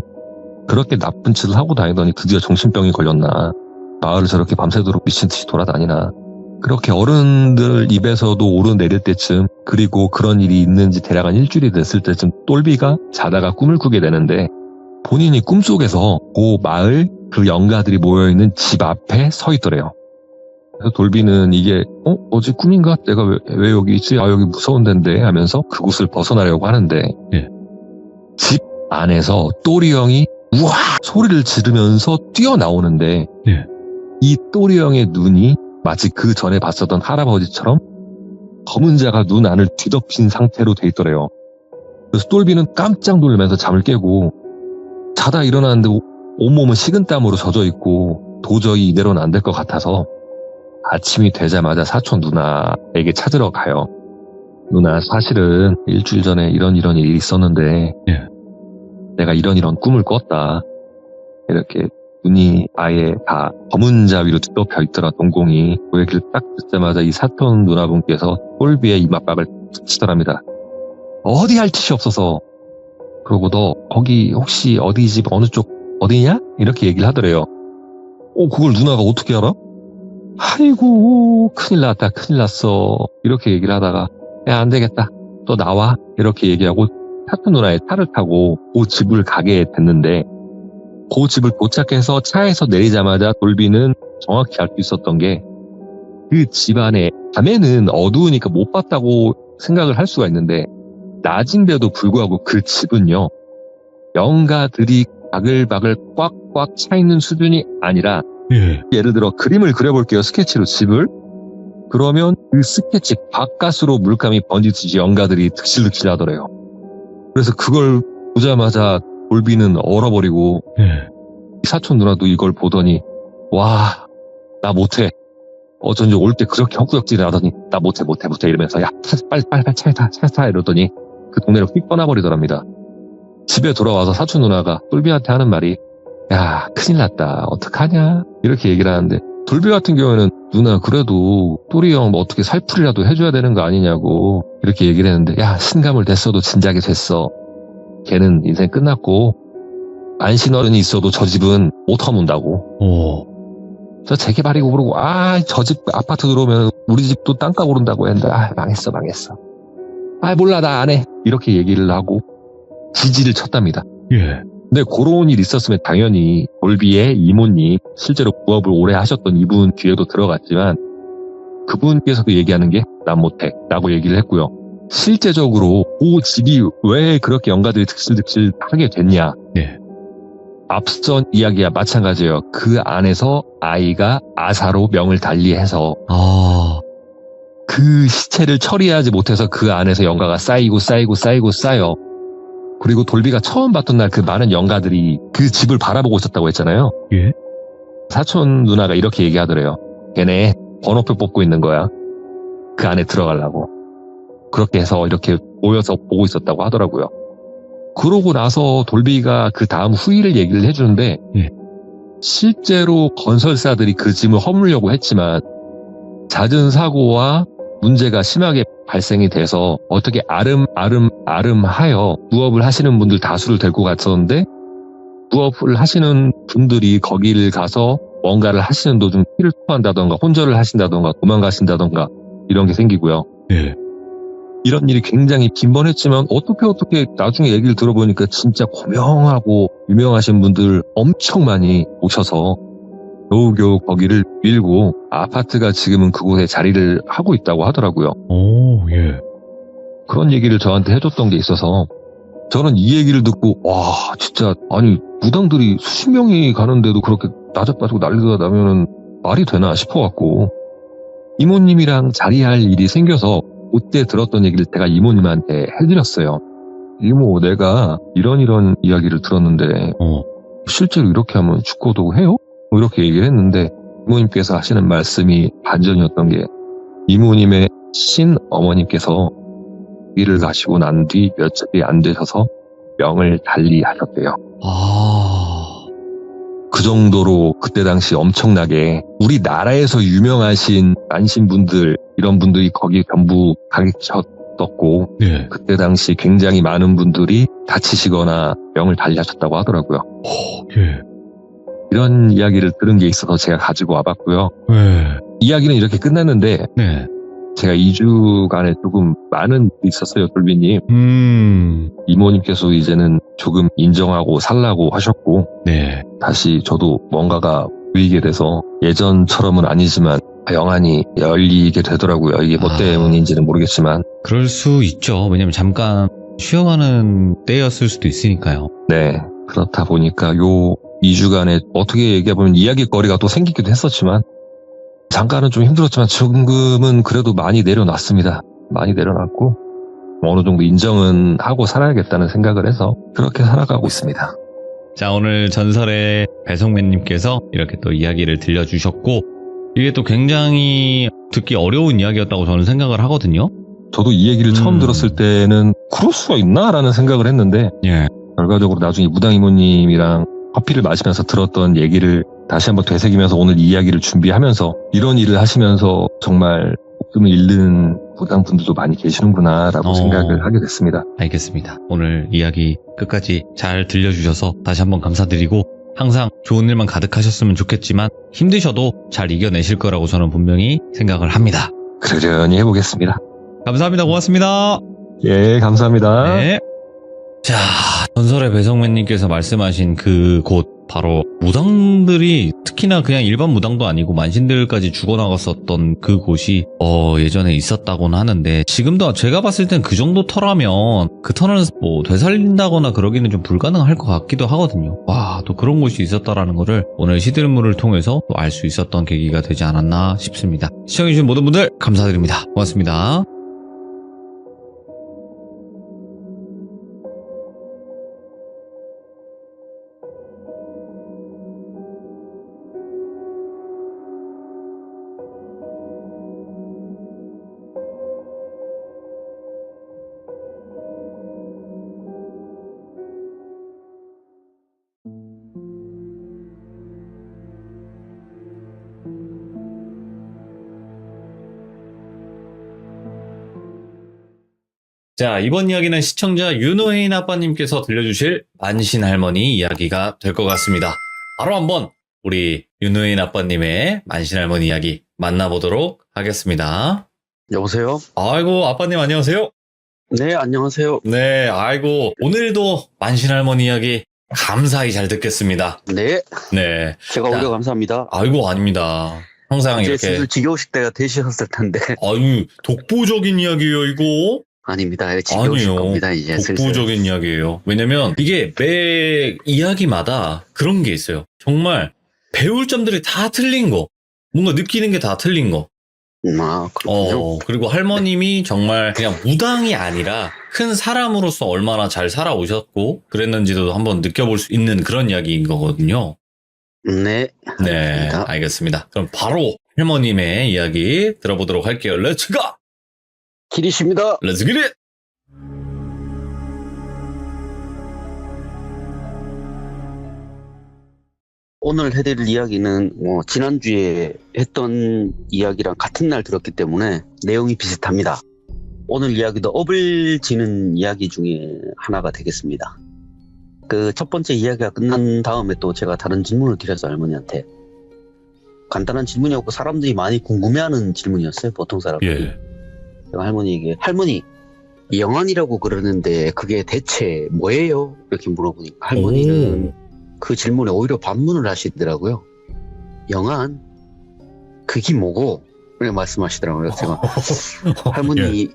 그렇게 나쁜 짓을 하고 다니더니 드디어 정신병이 걸렸나. 마을을 저렇게 밤새도록 미친 듯이 돌아다니나. 그렇게 어른들 입에서도 오르내릴 때쯤 그리고 그런 일이 있는지 대략 한 일주일이 됐을 때쯤 똘비가 자다가 꿈을 꾸게 되는데 본인이 꿈속에서 그 마을 그 영가들이 모여있는 집 앞에 서 있더래요. 그래서 돌비는 이게 어제 꿈인가? 내가 왜 여기 있지? 여기 무서운 데인데 하면서 그곳을 벗어나려고 하는데 집 안에서 또리 형이 우와 소리를 지르면서 뛰어나오는데 이 또리 형의 눈이 마치 그 전에 봤었던 할아버지처럼 검은 자가 눈 안을 뒤덮인 상태로 돼 있더래요. 그래서 똘비는 깜짝 놀라면서 잠을 깨고 자다 일어났는데 온몸은 식은땀으로 젖어 있고 도저히 이대로는 안 될 것 같아서 아침이 되자마자 사촌 누나에게 찾으러 가요. 누나, 사실은 일주일 전에 이런 일이 있었는데 예. 내가 이런 꿈을 꿨다. 이렇게 눈이 아예 다 검은 자위로 뒤덮여 있더라, 동공이. 그 얘기를 딱 듣자마자 이 사촌 누나분께서 꼴비에 이맛박을 치더랍니다. 어디 할 짓이 없어서. 그러고 너 거기 혹시 어디 집 어느 쪽 어디냐? 이렇게 얘기를 하더래요. 그걸 누나가 어떻게 알아? 아이고, 큰일 났다, 큰일 났어. 이렇게 얘기를 하다가, 야, 안 되겠다. 너 나와. 이렇게 얘기하고 사촌 누나의 차를 타고 그 집을 가게 됐는데, 그 집을 도착해서 차에서 내리자마자 돌비는 정확히 알 수 있었던 게, 그 집안에 밤에는 어두우니까 못 봤다고 생각을 할 수가 있는데, 낮인데도 불구하고 그 집은요, 영가들이 바글바글 꽉꽉 차 있는 수준이 아니라, 예. 예를 들어 그림을 그려볼게요. 스케치로 집을. 그러면 그 스케치 바깥으로 물감이 번지듯이 영가들이 득실득실 하더래요. 그래서 그걸 보자마자 돌비는 얼어버리고, 예. 사촌 누나도 이걸 보더니, 와, 나 못해. 어쩐지 올 때 그렇게 헛구역질을 하더니, 나 못해 이러면서, 야, 빨리 차에 타 이러더니 그 동네로 휙 떠나버리더랍니다. 집에 돌아와서 사촌 누나가 돌비한테 하는 말이, 야, 큰일 났다. 어떡하냐? 이렇게 얘기를 하는데, 돌비 같은 경우에는 누나 그래도 또리 형 뭐 어떻게 살풀이라도 해줘야 되는 거 아니냐고 이렇게 얘기를 했는데, 야, 신감을 됐어도 진작에 됐어. 걔는 인생 끝났고 안신어른이 있어도 저 집은 못 허문다고. 저 재개발이고 그러고, 저 집 아파트 들어오면 우리 집도 땅값 오른다고 했는데, 망했어. 몰라, 나 안 해. 이렇게 얘기를 하고 지지를 쳤답니다. 예. 근데 그런 일 있었으면 당연히 돌비의 이모님, 실제로 부업을 오래 하셨던 이분 귀에도 들어갔지만, 그분께서도 얘기하는 게 난 못해 라고 얘기를 했고요. 실제적으로 그 집이 왜 그렇게 영가들이 득실득실 하게 됐냐. 예. 앞선 이야기와 마찬가지예요. 그 안에서 아이가 아사로 명을 달리해서 그 시체를 처리하지 못해서 그 안에서 영가가 쌓이고 쌓여. 그리고 돌비가 처음 봤던 날 그 많은 영가들이 그 집을 바라보고 있었다고 했잖아요. 예. 사촌 누나가 이렇게 얘기하더래요. 걔네 번호표 뽑고 있는 거야. 그 안에 들어가려고. 그렇게 해서 이렇게 모여서 보고 있었다고 하더라고요. 그러고 나서 돌비가 그 다음 후일을 얘기를 해주는데, 예. 실제로 건설사들이 그 집을 허물려고 했지만 잦은 사고와 문제가 심하게 발생이 돼서 어떻게 아름하여 부업을 하시는 분들 다수를 데리고 갔었는데, 부업을 하시는 분들이 거기를 가서 뭔가를 하시는 도중 피를 토한다던가 혼절을 하신다던가 도망가신다던가 이런 게 생기고요. 예. 이런 일이 굉장히 빈번했지만 어떻게 나중에 얘기를 들어보니까 진짜 고명하고 유명하신 분들 엄청 많이 오셔서 겨우겨우 거기를 밀고 아파트가 지금은 그곳에 자리를 하고 있다고 하더라고요. 예. 그런 얘기를 저한테 해줬던 게 있어서 저는 이 얘기를 듣고, 와, 진짜, 아니, 무당들이 수십 명이 가는데도 그렇게 나자빠지고 난리가 나면은 말이 되나 싶어갖고, 이모님이랑 자리할 일이 생겨서 그때 들었던 얘기를 제가 이모님한테 해드렸어요. 이모, 내가 이런 이야기를 들었는데, 실제로 이렇게 하면 죽고도 해요? 이렇게 얘기를 했는데, 이모님께서 하시는 말씀이 반전이었던 게, 이모님의 친어머님께서 일을 가시고 난 뒤 며칠이 안 되셔서 명을 달리하셨대요. 그 정도로 그때 당시 엄청나게 우리나라에서 유명하신 안신분들, 이런 분들이 거기 전부 가르쳤었고, 예. 그때 당시 굉장히 많은 분들이 다치시거나 명을 달리하셨다고 하더라고요. 예. 이런 이야기를 들은 게 있어서 제가 가지고 와봤고요. 예. 이야기는 이렇게 끝났는데, 네. 제가 2주간에 조금 많은 일이 있었어요, 돌비님. 이모님께서 이제는 조금 인정하고 살라고 하셨고, 네. 다시 저도 뭔가가 보이게 돼서 예전처럼은 아니지만 영안이 열리게 되더라고요. 이게 뭐 때문인지는 모르겠지만. 그럴 수 있죠. 왜냐면 잠깐 쉬어가는 때였을 수도 있으니까요. 네. 그렇다 보니까 요 2주간에 어떻게 얘기해보면 이야기거리가 또 생기기도 했었지만, 잠깐은 좀 힘들었지만 지금은 그래도 많이 내려놨습니다. 많이 내려놨고 어느 정도 인정은 하고 살아야겠다는 생각을 해서 그렇게 살아가고 있습니다. 자, 오늘 전설의 배성맨님께서 이렇게 또 이야기를 들려주셨고, 이게 또 굉장히 듣기 어려운 이야기였다고 저는 생각을 하거든요. 저도 이 얘기를 처음 들었을 때는 그럴 수가 있나라는 생각을 했는데 예. 결과적으로 나중에 무당 이모님이랑 커피를 마시면서 들었던 얘기를 다시 한번 되새기면서 오늘 이 이야기를 준비하면서 이런 일을 하시면서 정말 목숨을 잃는 무당분들도 많이 계시는구나라고 생각을 하게 됐습니다. 알겠습니다. 오늘 이야기 끝까지 잘 들려주셔서 다시 한번 감사드리고 항상 좋은 일만 가득하셨으면 좋겠지만 힘드셔도 잘 이겨내실 거라고 저는 분명히 생각을 합니다. 그러려니 해보겠습니다. 감사합니다. 고맙습니다. 예, 감사합니다. 네. 자, 전설의 배성맨님께서 말씀하신 그 곳, 바로 무당들이 특히나 그냥 일반 무당도 아니고 만신들까지 죽어나갔었던 그 곳이 예전에 있었다고는 하는데 지금도 제가 봤을 땐 그 정도 터라면 그 터는 뭐 되살린다거나 그러기는 좀 불가능할 것 같기도 하거든요. 와, 또 그런 곳이 있었다라는 거를 오늘 시들물을 통해서 또 알 수 있었던 계기가 되지 않았나 싶습니다. 시청해주신 모든 분들 감사드립니다. 고맙습니다. 자, 이번 이야기는 시청자 윤호혜인 아빠님께서 들려주실 만신 할머니 이야기가 될 것 같습니다. 바로 한번 우리 윤호혜인 아빠님의 만신 할머니 이야기 만나보도록 하겠습니다. 여보세요? 아이고, 아빠님 안녕하세요. 네, 안녕하세요. 네, 아이고, 오늘도 만신 할머니 이야기 감사히 잘 듣겠습니다. 네, 네. 제가 자, 오히려 감사합니다. 아이고, 아닙니다. 항상 이제 이렇게. 슬슬 지겨우실 때가 되셨을 텐데. 아유, 독보적인 이야기예요, 이거? 아닙니다. 지겨우실 아니요. 겁니다, 이제 슬슬. 독보적인 이야기예요. 왜냐면 이게 매 이야기마다 그런 게 있어요. 정말 배울 점들이 다 틀린 거. 뭔가 느끼는 게 다 틀린 거. 그렇군요. 그리고 할머님이 정말 그냥 무당이 아니라 큰 사람으로서 얼마나 잘 살아오셨고 그랬는지도 한번 느껴볼 수 있는 그런 이야기인 거거든요. 네. 네, 알겠습니다. 그럼 바로 할머님의 이야기 들어보도록 할게요. 렛츠 고! 기리십니다. 렛츠 기릿! 오늘 해드릴 이야기는 지난주에 했던 이야기랑 같은 날 들었기 때문에 내용이 비슷합니다. 오늘 이야기도 업을 지는 이야기 중에 하나가 되겠습니다. 그 첫 번째 이야기가 끝난 다음에 또 제가 다른 질문을 드려서 할머니한테 간단한 질문이었고 사람들이 많이 궁금해하는 질문이었어요. 보통 사람들이. 예. 제가 할머니에게 할머니 영안이라고 그러는데 그게 대체 뭐예요? 이렇게 물어보니까 할머니는 그 질문에 오히려 반문을 하시더라고요. 영안? 그게 뭐고? 이렇게 말씀하시더라고요. 제가 할머니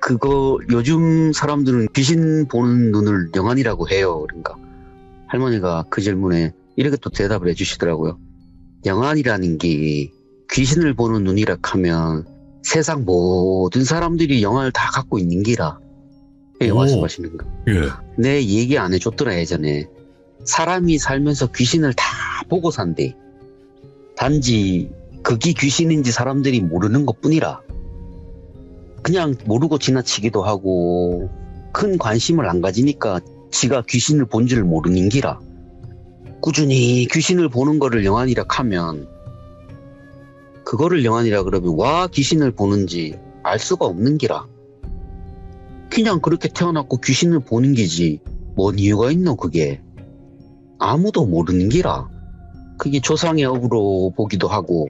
그거 요즘 사람들은 귀신 보는 눈을 영안이라고 해요. 그러니까 할머니가 그 질문에 이렇게 또 대답을 해주시더라고요. 영안이라는 게 귀신을 보는 눈이라 하면 세상 모든 사람들이 영안을 다 갖고 있는 기라. 이렇게 말씀하시는 거. 예. 내 얘기 안 해줬더라 예전에. 사람이 살면서 귀신을 다 보고 산대. 단지 그게 귀신인지 사람들이 모르는 것뿐이라. 그냥 모르고 지나치기도 하고 큰 관심을 안 가지니까 지가 귀신을 본 줄 모르는 기라. 꾸준히 귀신을 보는 거를 영안이라 하면 그거를 영안이라 그러면 와 귀신을 보는지 알 수가 없는 기라. 그냥 그렇게 태어났고 귀신을 보는 게지 뭔 이유가 있노 그게. 아무도 모르는 기라. 그게 조상의 업으로 보기도 하고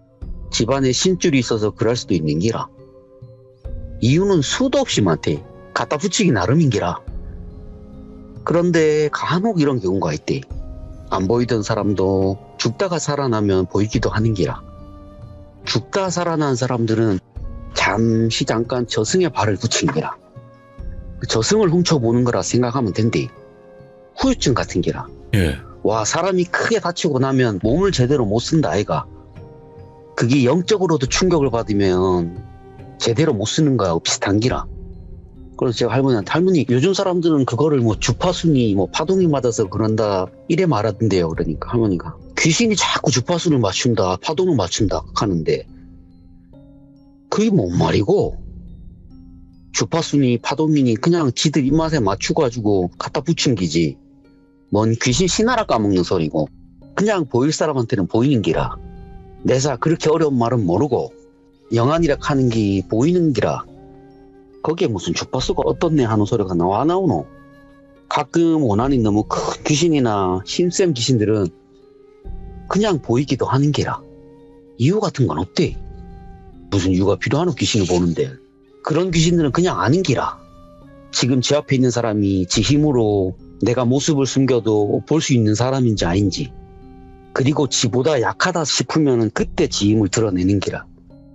집안에 신줄이 있어서 그럴 수도 있는 기라. 이유는 수도 없이 많대. 갖다 붙이기 나름인 기라. 그런데 간혹 이런 경우가 있대. 안 보이던 사람도 죽다가 살아나면 보이기도 하는 기라. 죽다 살아난 사람들은 잠깐 저승에 발을 붙인 기라. 저승을 훔쳐보는 거라 생각하면 된대. 후유증 같은 기라. 예. 와 사람이 크게 다치고 나면 몸을 제대로 못 쓴다 아이가. 그게 영적으로도 충격을 받으면 제대로 못 쓰는 거하고 비슷한 기라. 그래서 제가 할머니한테, 할머니 요즘 사람들은 그거를 뭐 주파수니 뭐 파동이 맞아서 그런다 이래 말하던데요. 그러니까 할머니가 귀신이 자꾸 주파수를 맞춘다 파동을 맞춘다 하는데 그게 뭔 말이고, 주파수니 파동이니 그냥 지들 입맛에 맞춰가지고 갖다 붙인 기지 뭔 귀신 신하라 까먹는 소리고, 그냥 보일 사람한테는 보이는 기라. 내사 그렇게 어려운 말은 모르고 영안이라 하는 게 보이는 기라. 거기에 무슨 주파수가 어떻네 하는 소리가 나오노. 가끔 원한이 너무 큰 귀신이나 힘센 귀신들은 그냥 보이기도 하는 게라. 이유 같은 건 없대. 무슨 이유가 필요하노 귀신을 보는데. 그런 귀신들은 그냥 아는 기라. 지금 제 앞에 있는 사람이 지 힘으로 내가 모습을 숨겨도 볼 수 있는 사람인지 아닌지, 그리고 지보다 약하다 싶으면 그때 지 힘을 드러내는 기라.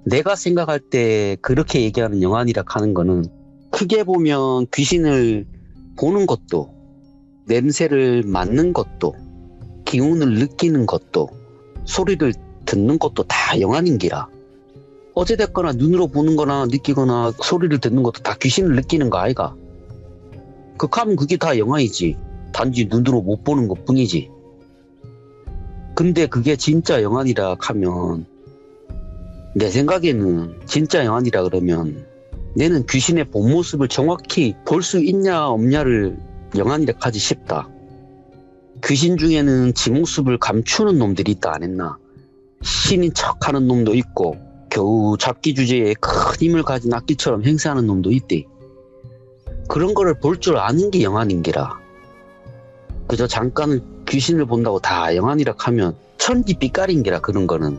내가 생각할 때 그렇게 얘기하는 영안이라 하는 거는 크게 보면 귀신을 보는 것도, 냄새를 맡는 것도, 기운을 느끼는 것도, 소리를 듣는 것도 다 영안인 기라. 어찌됐거나 눈으로 보는 거나 느끼거나 소리를 듣는 것도 다 귀신을 느끼는 거 아이가? 극하면 그게 다 영안이지. 단지 눈으로 못 보는 것 뿐이지. 근데 그게 진짜 영안이라 하면, 내 생각에는 진짜 영안이라 그러면 내는 귀신의 본 모습을 정확히 볼 수 있냐 없냐를 영안이라 하지 싶다. 귀신 중에는 지 모습을 감추는 놈들이 있다 안 했나? 신인 척하는 놈도 있고 겨우 잡기 주제에 큰 힘을 가진 악기처럼 행세하는 놈도 있대. 그런 거를 볼 줄 아는 게 영안인 게라. 그저 잠깐 귀신을 본다고 다 영안이라 하면 천지빛깔인 게라. 그런 거는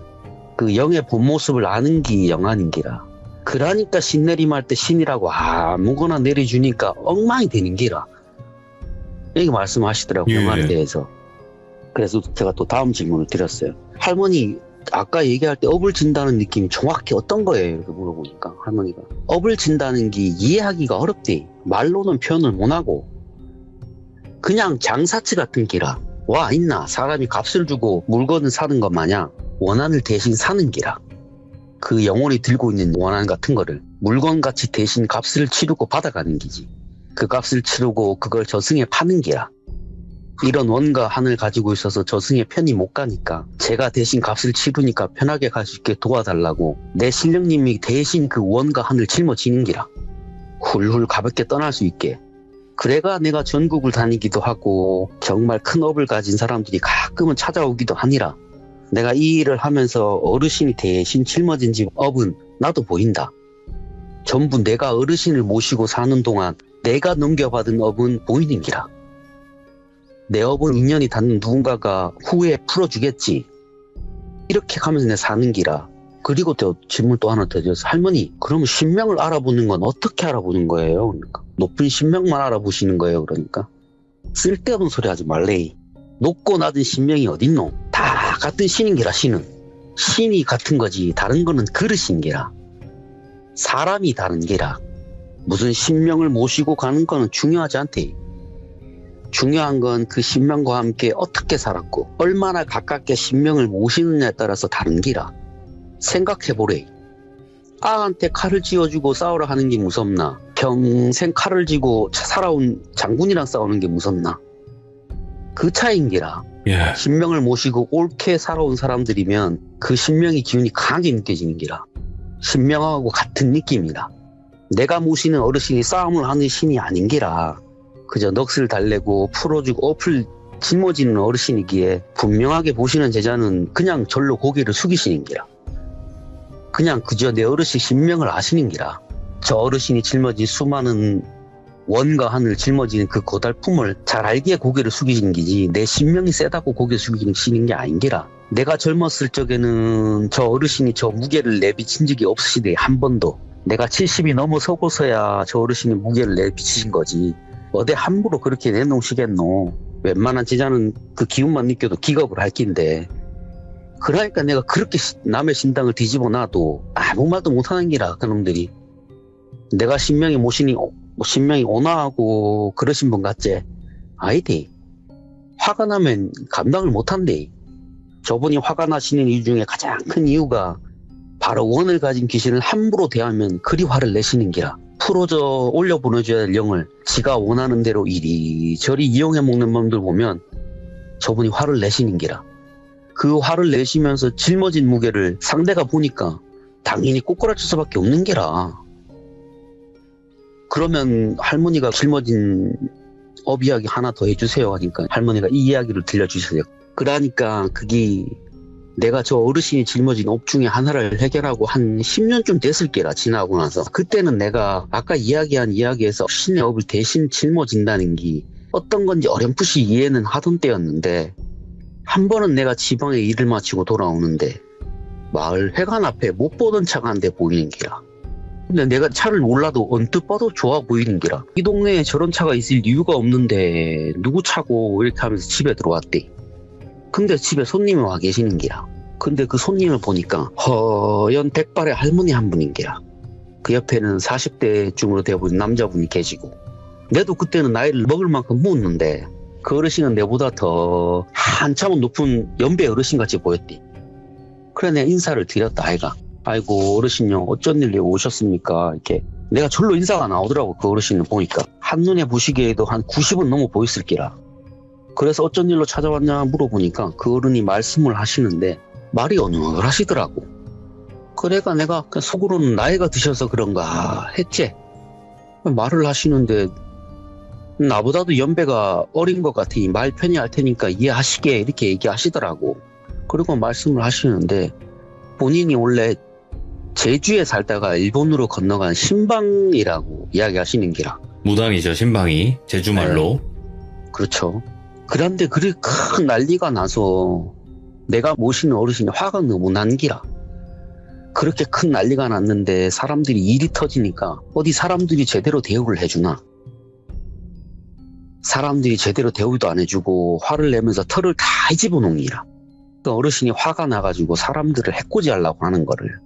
그 영의 본 모습을 아는 게 영안인 게라. 그러니까 신 내림할 때 신이라고 아무거나 내려주니까 엉망이 되는 게라. 이렇게 말씀하시더라고요. 예. 영안에 대해서. 그래서 제가 또 다음 질문을 드렸어요. 할머니 아까 얘기할 때 업을 진다는 느낌이 정확히 어떤 거예요? 이렇게 물어보니까 할머니가 업을 진다는 게 이해하기가 어렵대. 말로는 표현을 못하고 그냥 장사치 같은 기라. 와 있나 사람이 값을 주고 물건을 사는 것 마냥 원한을 대신 사는 기라. 그 영혼이 들고 있는 원한 같은 거를 물건같이 대신 값을 치르고 받아가는 기지. 그 값을 치르고 그걸 저승에 파는 기라. 이런 원과 한을 가지고 있어서 저승에 편히 못 가니까 제가 대신 값을 치르니까 편하게 갈 수 있게 도와달라고 내 신령님이 대신 그 원과 한을 짊어지는 기라. 훌훌 가볍게 떠날 수 있게. 그래가 내가 전국을 다니기도 하고 정말 큰 업을 가진 사람들이 가끔은 찾아오기도 하니라. 내가 이 일을 하면서 어르신이 대신 짊어진 집 업은 나도 보인다. 전부 내가 어르신을 모시고 사는 동안 내가 넘겨받은 업은 보이는 기라. 내 업은 인연이 닿는 누군가가 후에 풀어주겠지. 이렇게 하면서 내 사는 기라. 그리고 또 질문 또 하나 더 드려서 할머니 그러면 신명을 알아보는 건 어떻게 알아보는 거예요? 그러니까 높은 신명만 알아보시는 거예요. 그러니까 쓸데없는 소리 하지 말래. 높고 낮은 신명이 어딨노? 다 같은 신인 게라. 신이 같은 거지 다른 거는 그릇인 게라. 사람이 다른 게라. 무슨 신명을 모시고 가는 거는 중요하지 않대. 중요한 건 그 신명과 함께 어떻게 살았고 얼마나 가깝게 신명을 모시느냐에 따라서 다른 기라. 생각해보래. 아한테 칼을 쥐어주고 싸우라 하는 게 무섭나? 평생 칼을 쥐고 살아온 장군이랑 싸우는 게 무섭나? 그 차이인 기라. 예. 신명을 모시고 옳게 살아온 사람들이면 그 신명의 기운이 강하게 느껴지는 기라. 신명하고 같은 느낌이라. 내가 모시는 어르신이 싸움을 하는 신이 아닌 기라. 그저 넋을 달래고 풀어주고 어플 짊어지는 어르신이기에 분명하게 보시는 제자는 그냥 절로 고개를 숙이시는 기라. 그냥 그저 내 어르신 신명을 아시는 기라. 저 어르신이 짊어진 수많은 원과 한을 짊어지는 그 고달품을 잘 알기에 고개를 숙이시는 기지 내 신명이 세다고 고개 숙이시는 게 아닌 기라. 내가 젊었을 적에는 저 어르신이 저 무게를 내비친 적이 없으시대. 한 번도. 내가 70이 넘어서고서야 저 어르신이 무게를 내비치신 거지. 어디 함부로 그렇게 내놓으시겠노. 웬만한 제자는 그 기운만 느껴도 기겁을 할 낀데. 그러니까 내가 그렇게 남의 신당을 뒤집어 놔도 아무 말도 못하는 기라. 그놈들이. 내가 신명이 모시니 신명이 온화하고 그러신 분 같지? 아이디. 화가 나면 감당을 못한대. 저분이 화가 나시는 이유 중에 가장 큰 이유가 바로 원을 가진 귀신을 함부로 대하면 그리 화를 내시는 기라. 풀어져 올려 보내줘야 될 영을 지가 원하는 대로 이리저리 이용해 먹는 놈들 보면 저분이 화를 내시는 기라. 그 화를 내시면서 짊어진 무게를 상대가 보니까 당연히 꼬꾸라질 수밖에 없는 게라. 그러면 할머니가 짊어진 업 이야기 하나 더 해주세요 하니까 할머니가 이 이야기를 들려주세요. 그러니까 그게 내가 저 어르신이 짊어진 업 중에 하나를 해결하고 한 10년쯤 됐을 게라. 지나고 나서 그때는 내가 아까 이야기한 이야기에서 신의 업을 대신 짊어진다는 게 어떤 건지 어렴풋이 이해는 하던 때였는데, 한 번은 내가 지방에 일을 마치고 돌아오는데 마을 회관 앞에 못 보던 차가 한 대 보이는 기라. 근데 내가 차를 몰라도 언뜻 봐도 좋아 보이는 기라. 이 동네에 저런 차가 있을 이유가 없는데 누구 차고, 이렇게 하면서 집에 들어왔대. 근데 집에 손님이 와 계시는 기라. 근데 그 손님을 보니까 허연 백발의 할머니 한 분인 기라. 그 옆에는 40대쯤으로 되어보는 남자분이 계시고, 내도 그때는 나이를 먹을 만큼 먹었는데 그 어르신은 내보다 더 한참은 높은 연배 어르신같이 보였대. 그래 내가 인사를 드렸다. 아이가 아이고 어르신요 어쩐 일로 오셨습니까? 이렇게 내가 절로 인사가 나오더라고. 그 어르신을 보니까 한눈에 보시기에도 한 90은 넘어 보였을 기라. 그래서 어쩐 일로 찾아왔냐 물어보니까 그 어른이 말씀을 하시는데 말이 어눌하시더라고. 그래가 내가 속으로는 나이가 드셔서 그런가 했지. 말을 하시는데 나보다도 연배가 어린 것 같으니 말 편히 할 테니까 이해하시게 이렇게 얘기하시더라고. 그리고 말씀을 하시는데 본인이 원래 제주에 살다가 일본으로 건너간 신방이라고 이야기하시는 기라. 무당이죠, 신방이. 제주말로. 그렇죠. 그런데 그리 큰 난리가 나서 내가 모시는 어르신이 화가 너무 난 기라. 그렇게 큰 난리가 났는데 사람들이 일이 터지니까 어디 사람들이 제대로 대우를 해주나. 사람들이 제대로 대우도 안 해주고 화를 내면서 털을 다 집어놓은 기라. 그 어르신이 화가 나가지고 사람들을 해코지하려고 하는 거를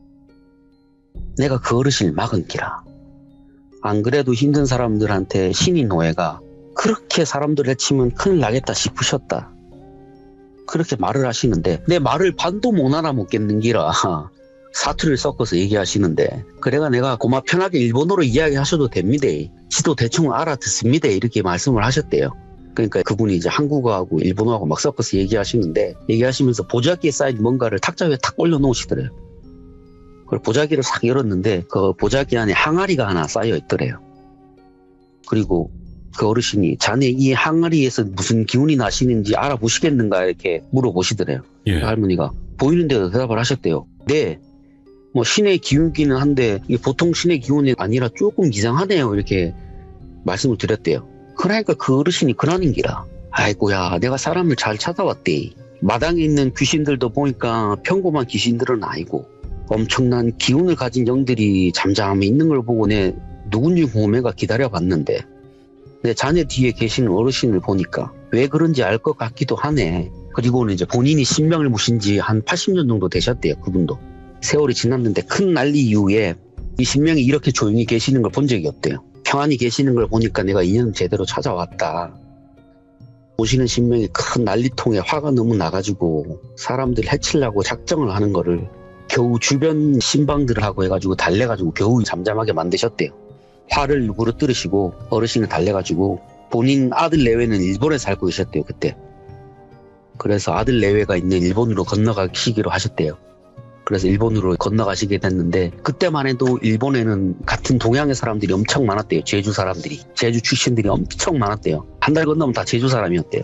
내가 그 어르신을 막은 기라. 안 그래도 힘든 사람들한테 신인 노예가 그렇게 사람들 해치면 큰일 나겠다 싶으셨다. 그렇게 말을 하시는데 내 말을 반도 못 알아먹겠는 기라. 사투리를 섞어서 얘기하시는데, 그래가 내가 고마 편하게 일본어로 이야기하셔도 됩니다. 지도 대충 알아듣습니다. 이렇게 말씀을 하셨대요. 그러니까 그분이 이제 한국어하고 일본어하고 막 섞어서 얘기하시는데, 얘기하시면서 보자기에 쌓인 뭔가를 탁자 위에 탁 올려놓으시더래요. 그걸 보자기를 싹 열었는데 그 보자기 안에 항아리가 하나 쌓여 있더래요. 그리고 그 어르신이 자네 이 항아리에서 무슨 기운이 나시는지 알아보시겠는가 이렇게 물어보시더래요. 예. 그 할머니가 보이는 대로 대답을 하셨대요. 네, 뭐 신의 기운기는 한데 이게 보통 신의 기운이 아니라 조금 이상하네요. 이렇게 말씀을 드렸대요. 그러니까 그 어르신이 그러는 기라. 아이고야, 내가 사람을 잘 찾아왔대. 마당에 있는 귀신들도 보니까 평범한 귀신들은 아니고 엄청난 기운을 가진 영들이 잠잠히 있는 걸 보고 내 누군지 궁금해가 기다려봤는데, 내 자네 뒤에 계시는 어르신을 보니까 왜 그런지 알 것 같기도 하네. 그리고는 이제 본인이 신명을 무신 지 한 80년 정도 되셨대요. 그분도. 세월이 지났는데 큰 난리 이후에 이 신명이 이렇게 조용히 계시는 걸 본 적이 없대요. 평안히 계시는 걸 보니까 내가 인연 제대로 찾아왔다. 모시는 신명이 큰 난리통에 화가 너무 나가지고 사람들 해치려고 작정을 하는 거를 겨우 주변 신방들하고 해가지고 달래가지고 겨우 잠잠하게 만드셨대요. 화를 누그러뜨리시고 어르신을 달래가지고 본인 아들 내외는 일본에 살고 계셨대요. 그때. 그래서 아들 내외가 있는 일본으로 건너가시기로 하셨대요. 그래서 일본으로 건너가시게 됐는데, 그때만 해도 일본에는 같은 동양의 사람들이 엄청 많았대요. 제주 사람들이. 제주 출신들이 엄청 많았대요. 한 달 건너면 다 제주 사람이었대요.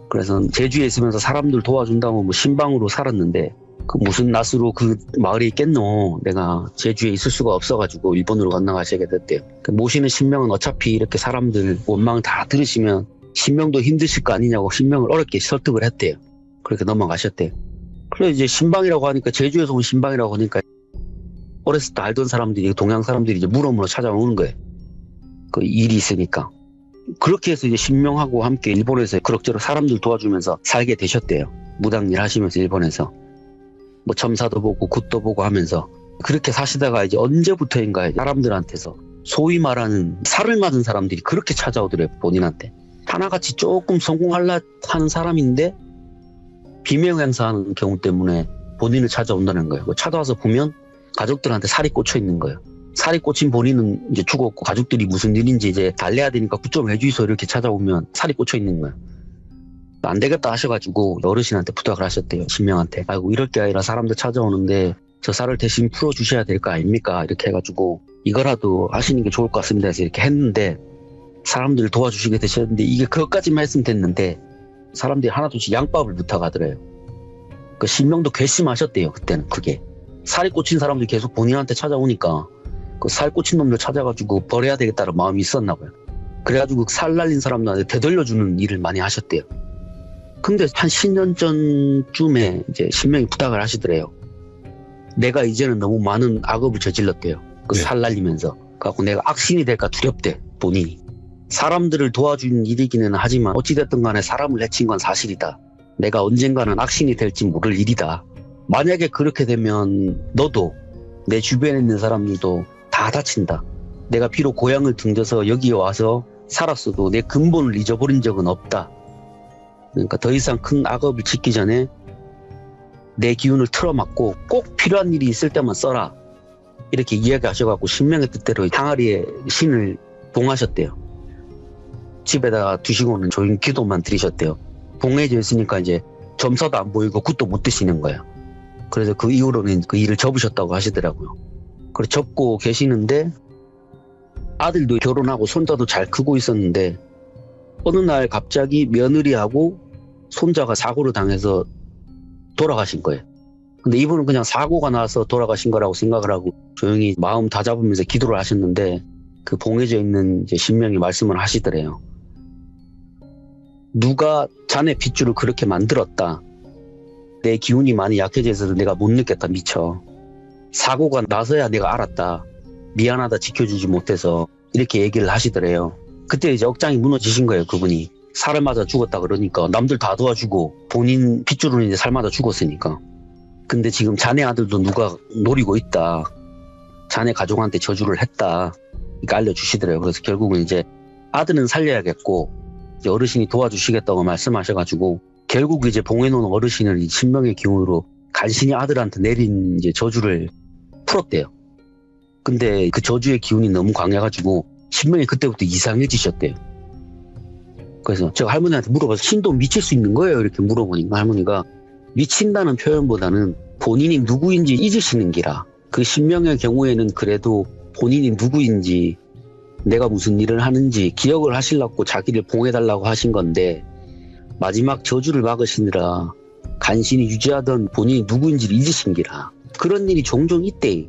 그래서 제주에 있으면서 사람들 도와준다고 뭐 신방으로 살았는데, 그 무슨 낯으로 그 마을에 있겠노. 내가 제주에 있을 수가 없어가지고 일본으로 건너가시게 됐대요. 그 모시는 신명은 어차피 이렇게 사람들 원망 다 들으시면 신명도 힘드실 거 아니냐고 신명을 어렵게 설득을 했대요. 그렇게 넘어가셨대요. 그래 이제 신방이라고 하니까, 제주에서 온 신방이라고 하니까 어렸을 때 알던 사람들이, 동양 사람들이 이제 물어물어 찾아오는 거예요. 그 일이 있으니까. 그렇게 해서 이제 신명하고 함께 일본에서 그럭저럭 사람들 도와주면서 살게 되셨대요. 무당 일 하시면서 일본에서. 뭐 점사도 보고 굿도 보고 하면서 그렇게 사시다가 이제 언제부터인가 이제 사람들한테서 소위 말하는 살을 맞은 사람들이 그렇게 찾아오더래요. 본인한테. 하나같이 조금 성공하려 하는 사람인데 비명 행사하는 경우 때문에 본인을 찾아온다는 거예요. 찾아와서 보면 가족들한테 살이 꽂혀 있는 거예요. 살이 꽂힌 본인은 이제 죽었고 가족들이 무슨 일인지 이제 달래야 되니까 굿 좀 해주이소 이렇게 찾아오면 살이 꽂혀 있는 거야. 안 되겠다 하셔가지고 어르신한테 부탁을 하셨대요. 신명한테. 아이고 이럴 게 아니라 사람들 찾아오는데 저 살을 대신 풀어주셔야 될 거 아닙니까? 이렇게 해가지고 이거라도 하시는 게 좋을 것 같습니다 해서 이렇게 했는데 사람들을 도와주시게 되셨는데 이게 그것까지만 했으면 됐는데 사람들이 하나둘씩 양밥을 부탁하더래요. 그 신명도 괘씸하셨대요. 그때는 그게. 살이 꽂힌 사람들이 계속 본인한테 찾아오니까 그 살 꽂힌 놈들 찾아가지고 버려야 되겠다는 마음이 있었나 봐요. 그래가지고 살 날린 사람들한테 되돌려주는 일을 많이 하셨대요. 근데 한 10년 전쯤에 이제 신명이 부탁을 하시더래요. 내가 이제는 너무 많은 악업을 저질렀대요. 그 네. 살 날리면서. 그래갖고 내가 악신이 될까 두렵대, 본인이. 사람들을 도와준 일이기는 하지만 어찌됐든 간에 사람을 해친 건 사실이다. 내가 언젠가는 악신이 될지 모를 일이다. 만약에 그렇게 되면 너도 내 주변에 있는 사람들도 다 다친다. 내가 비록 고향을 등져서 여기에 와서 살았어도 내 근본을 잊어버린 적은 없다. 그러니까 더 이상 큰 악업을 짓기 전에 내 기운을 틀어막고 꼭 필요한 일이 있을 때만 써라. 이렇게 이야기하셔갖고 신명의 뜻대로 항아리에 신을 봉하셨대요. 집에다가 두시고는 조용히 기도만 드리셨대요. 봉해져 있으니까 이제 점사도 안 보이고 굿도 못 드시는 거예요. 그래서 그 이후로는 그 일을 접으셨다고 하시더라고요. 그래서 접고 계시는데 아들도 결혼하고 손자도 잘 크고 있었는데 어느 날 갑자기 며느리하고 손자가 사고를 당해서 돌아가신 거예요. 근데 이분은 그냥 사고가 나서 돌아가신 거라고 생각을 하고 조용히 마음 다잡으면서 기도를 하셨는데 그 봉해져 있는 이제 신명이 말씀을 하시더래요. 누가 자네 핏줄을 그렇게 만들었다. 내 기운이 많이 약해져 있어서 내가 못 느꼈다 미처. 사고가 나서야 내가 알았다. 미안하다 지켜주지 못해서 이렇게 얘기를 하시더래요. 그때 이제 억장이 무너지신 거예요. 그분이. 살을 맞아 죽었다 그러니까 남들 다 도와주고 본인 핏줄은 이제 살 맞아 죽었으니까. 근데 지금 자네 아들도 누가 노리고 있다. 자네 가족한테 저주를 했다. 이렇게 알려주시더래요. 그래서 결국은 이제 아들은 살려야겠고 이제 어르신이 도와주시겠다고 말씀하셔가지고 결국 이제 봉해놓은 어르신을 이 신명의 기운으로 간신히 아들한테 내린 이제 저주를 풀었대요. 근데 그 저주의 기운이 너무 강해가지고 신명이 그때부터 이상해지셨대요. 그래서 제가 할머니한테 물어봐서 신도 미칠 수 있는 거예요? 이렇게 물어보니까 할머니가 미친다는 표현보다는 본인이 누구인지 잊으시는 기라. 그 신명의 경우에는 그래도 본인이 누구인지 내가 무슨 일을 하는지 기억을 하시려고 자기를 봉해달라고 하신 건데 마지막 저주를 막으시느라 간신히 유지하던 본인이 누구인지를 잊으신 기라. 그런 일이 종종 있대.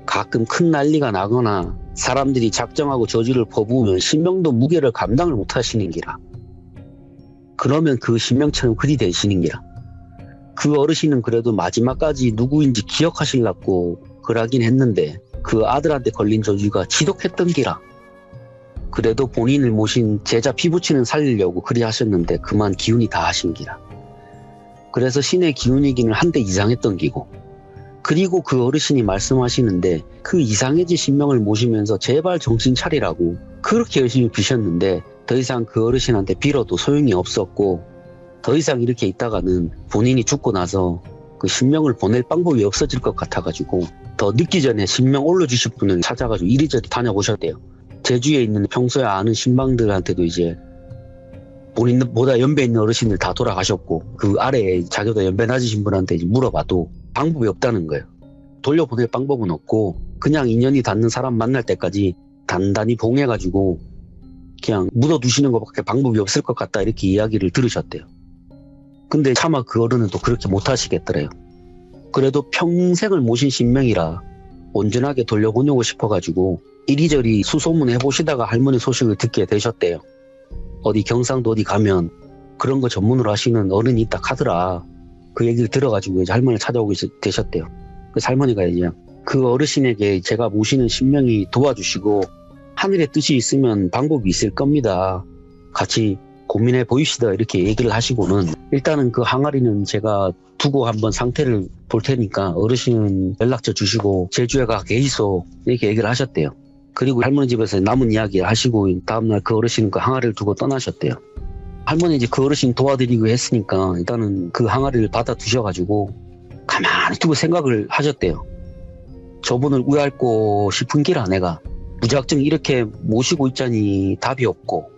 가끔 큰 난리가 나거나 사람들이 작정하고 저주를 퍼부으면 신명도 무게를 감당을 못 하시는 기라. 그러면 그 신명처럼 그리 되시는 기라. 그 어르신은 그래도 마지막까지 누구인지 기억하시려고 그러긴 했는데 그 아들한테 걸린 저주가 지독했던 기라. 그래도 본인을 모신 제자 피부치는 살리려고 그리 하셨는데 그만 기운이 다 하신 기라. 그래서 신의 기운이기는 한데 이상했던 기고 그리고 그 어르신이 말씀하시는데 그 이상해진 신명을 모시면서 제발 정신 차리라고 그렇게 열심히 비셨는데 더 이상 그 어르신한테 빌어도 소용이 없었고 더 이상 이렇게 있다가는 본인이 죽고 나서 그 신명을 보낼 방법이 없어질 것 같아가지고 더 늦기 전에 신명 올려주실 분을 찾아가지고 이리저리 다녀보셨대요. 제주에 있는 평소에 아는 신방들한테도 이제 본인보다 연배 있는 어르신들 다 돌아가셨고 그 아래에 자기보다 연배 낮으신 분한테 이제 물어봐도 방법이 없다는 거예요. 돌려보낼 방법은 없고 그냥 인연이 닿는 사람 만날 때까지 단단히 봉해가지고 그냥 묻어두시는 것밖에 방법이 없을 것 같다 이렇게 이야기를 들으셨대요. 근데 차마 그 어른은 또 그렇게 못하시겠더래요. 그래도 평생을 모신 신명이라 온전하게 돌려보내고 싶어가지고 이리저리 수소문 해보시다가 할머니 소식을 듣게 되셨대요. 어디 경상도 어디 가면 그런 거 전문으로 하시는 어른이 있다 하더라. 그 얘기를 들어가지고 이제 할머니를 찾아오게 되셨대요. 그래서 할머니가 이제 그 어르신에게 제가 모시는 신명이 도와주시고 하늘의 뜻이 있으면 방법이 있을 겁니다. 같이 고민해 보입시다. 이렇게 얘기를 하시고는 일단은 그 항아리는 제가 두고 한번 상태를 볼 테니까 어르신은 연락처 주시고 제주에 가 계시소. 이렇게 얘기를 하셨대요. 그리고 할머니 집에서 남은 이야기 하시고 다음날 그 어르신은 그 항아리를 두고 떠나셨대요. 할머니 이제 그 어르신 도와드리고 했으니까 일단은 그 항아리를 받아 두셔가지고 가만히 두고 생각을 하셨대요. 저분을 우애할고 싶은 기라 내가. 무작정 이렇게 모시고 있자니 답이 없고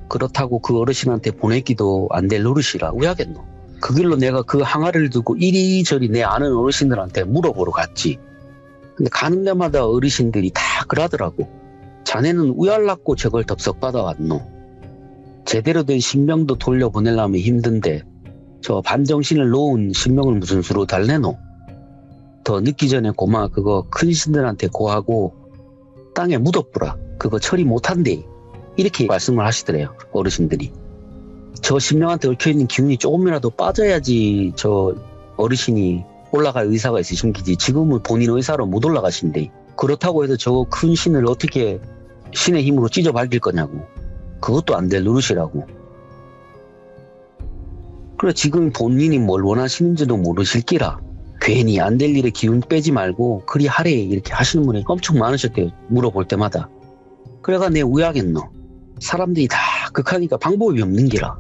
그렇다고 그 어르신한테 보내기도 안 될 노릇이라 우야겠노. 그 길로 내가 그 항아리를 두고 이리저리 내 아는 어르신들한테 물어보러 갔지. 근데 가는 데마다 어르신들이 다 그러더라고. 자네는 우얄났고 저걸 덥석 받아왔노. 제대로 된 신명도 돌려보내려면 힘든데 저 반정신을 놓은 신명을 무슨 수로 달래노. 더 늦기 전에 고마 그거 큰 신들한테 고하고 땅에 묻어뿌라. 그거 처리 못한대. 이렇게 말씀을 하시더래요. 어르신들이. 저 신명한테 얽혀있는 기운이 조금이라도 빠져야지 저 어르신이 올라갈 의사가 있으신 기지. 지금은 본인 의사로 못 올라가신대. 그렇다고 해서 저 큰 신을 어떻게 신의 힘으로 찢어 밝힐 거냐고. 그것도 안 될 노릇이라고. 그래 지금 본인이 뭘 원하시는지도 모르실기라 괜히 안 될 일에 기운 빼지 말고 그리 하래 이렇게 하시는 분이 엄청 많으셨대요. 물어볼 때마다. 그래가 내 우야겠노. 사람들이 다 극하니까 방법이 없는 기라.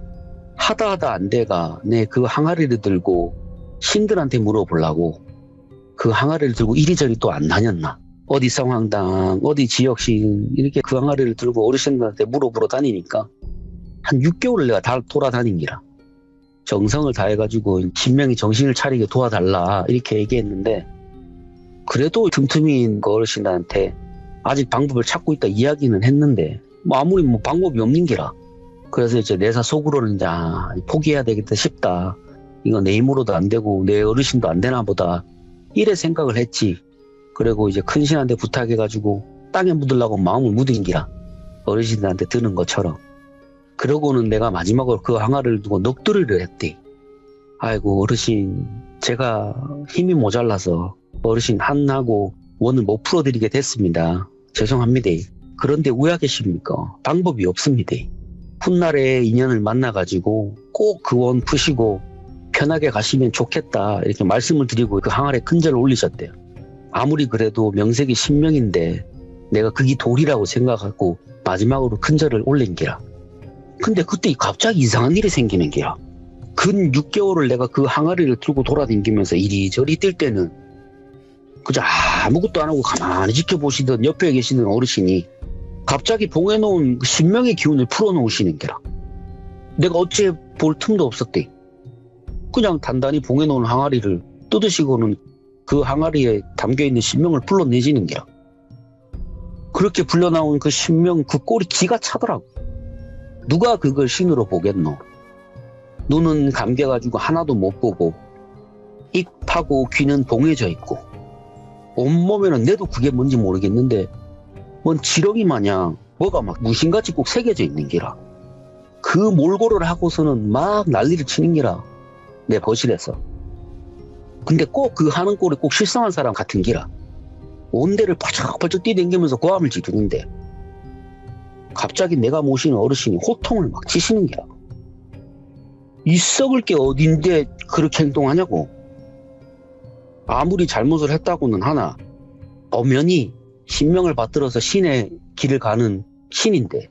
하다 안 돼가 내 그 항아리를 들고 신들한테 물어보려고 그 항아리를 들고 이리저리 또 안 다녔나. 어디 성황당 어디 지역신 이렇게 그 항아리를 들고 어르신들한테 물어보러 다니니까 한 6개월을 내가 다 돌아다닌 기라. 정성을 다해가지고 신명이 정신을 차리게 도와달라 이렇게 얘기했는데 그래도 틈틈이 그 어르신들한테 아직 방법을 찾고 있다 이야기는 했는데 뭐 아무리 뭐 방법이 없는 기라. 그래서 이제 내사 속으로는 이제 포기해야 되겠다 싶다. 이거 내 힘으로도 안 되고 내 어르신도 안 되나 보다 이래 생각을 했지. 그리고 이제 큰 신한테 부탁해가지고 땅에 묻으려고 마음을 묻은 기라. 어르신들한테 드는 것처럼. 그러고는 내가 마지막으로 그 항아리를 두고 넋두리를 했대. 아이고 어르신 제가 힘이 모자라서 어르신 한하고 원을 못 풀어드리게 됐습니다. 죄송합니다. 그런데 우야 계십니까? 방법이 없습니다. 훗날에 인연을 만나가지고 꼭 그 원 푸시고 편하게 가시면 좋겠다 이렇게 말씀을 드리고 그 항아리에 큰절을 올리셨대요. 아무리 그래도 명색이 신명인데 내가 그게 도리라고 생각하고 마지막으로 큰절을 올린 기라. 근데 그때 갑자기 이상한 일이 생기는 기라. 근 6개월을 내가 그 항아리를 들고 돌아다니면서 이리저리 뛸 때는 그저 아무것도 안 하고 가만히 지켜보시던 옆에 계시는 어르신이 갑자기 봉해놓은 그 신명의 기운을 풀어놓으시는 게라. 내가 어째 볼 틈도 없었대. 그냥 단단히 봉해놓은 항아리를 뜯으시고는 그 항아리에 담겨있는 신명을 불러내지는 게라. 그렇게 불려나온 그 신명 그 꼴이 기가 차더라고. 누가 그걸 신으로 보겠노. 눈은 감겨가지고 하나도 못 보고 입하고 귀는 봉해져 있고 온몸에는 내도 그게 뭔지 모르겠는데 뭔 지렁이 마냥 뭐가 막 무신같이 꼭 새겨져 있는 기라. 그 몰골을 하고서는 막 난리를 치는 기라. 내 거실에서. 근데 꼭 그 하는 꼴이 꼭 실성한 사람 같은 기라. 온 데를 펄쩍펄쩍 뛰댕기면서 고함을 지르는데 갑자기 내가 모시는 어르신이 호통을 막 치시는 기라. 이 썩을 게 어딘데 그렇게 행동하냐고. 아무리 잘못을 했다고는 하나 엄연히 신명을 받들어서 신의 길을 가는 신인데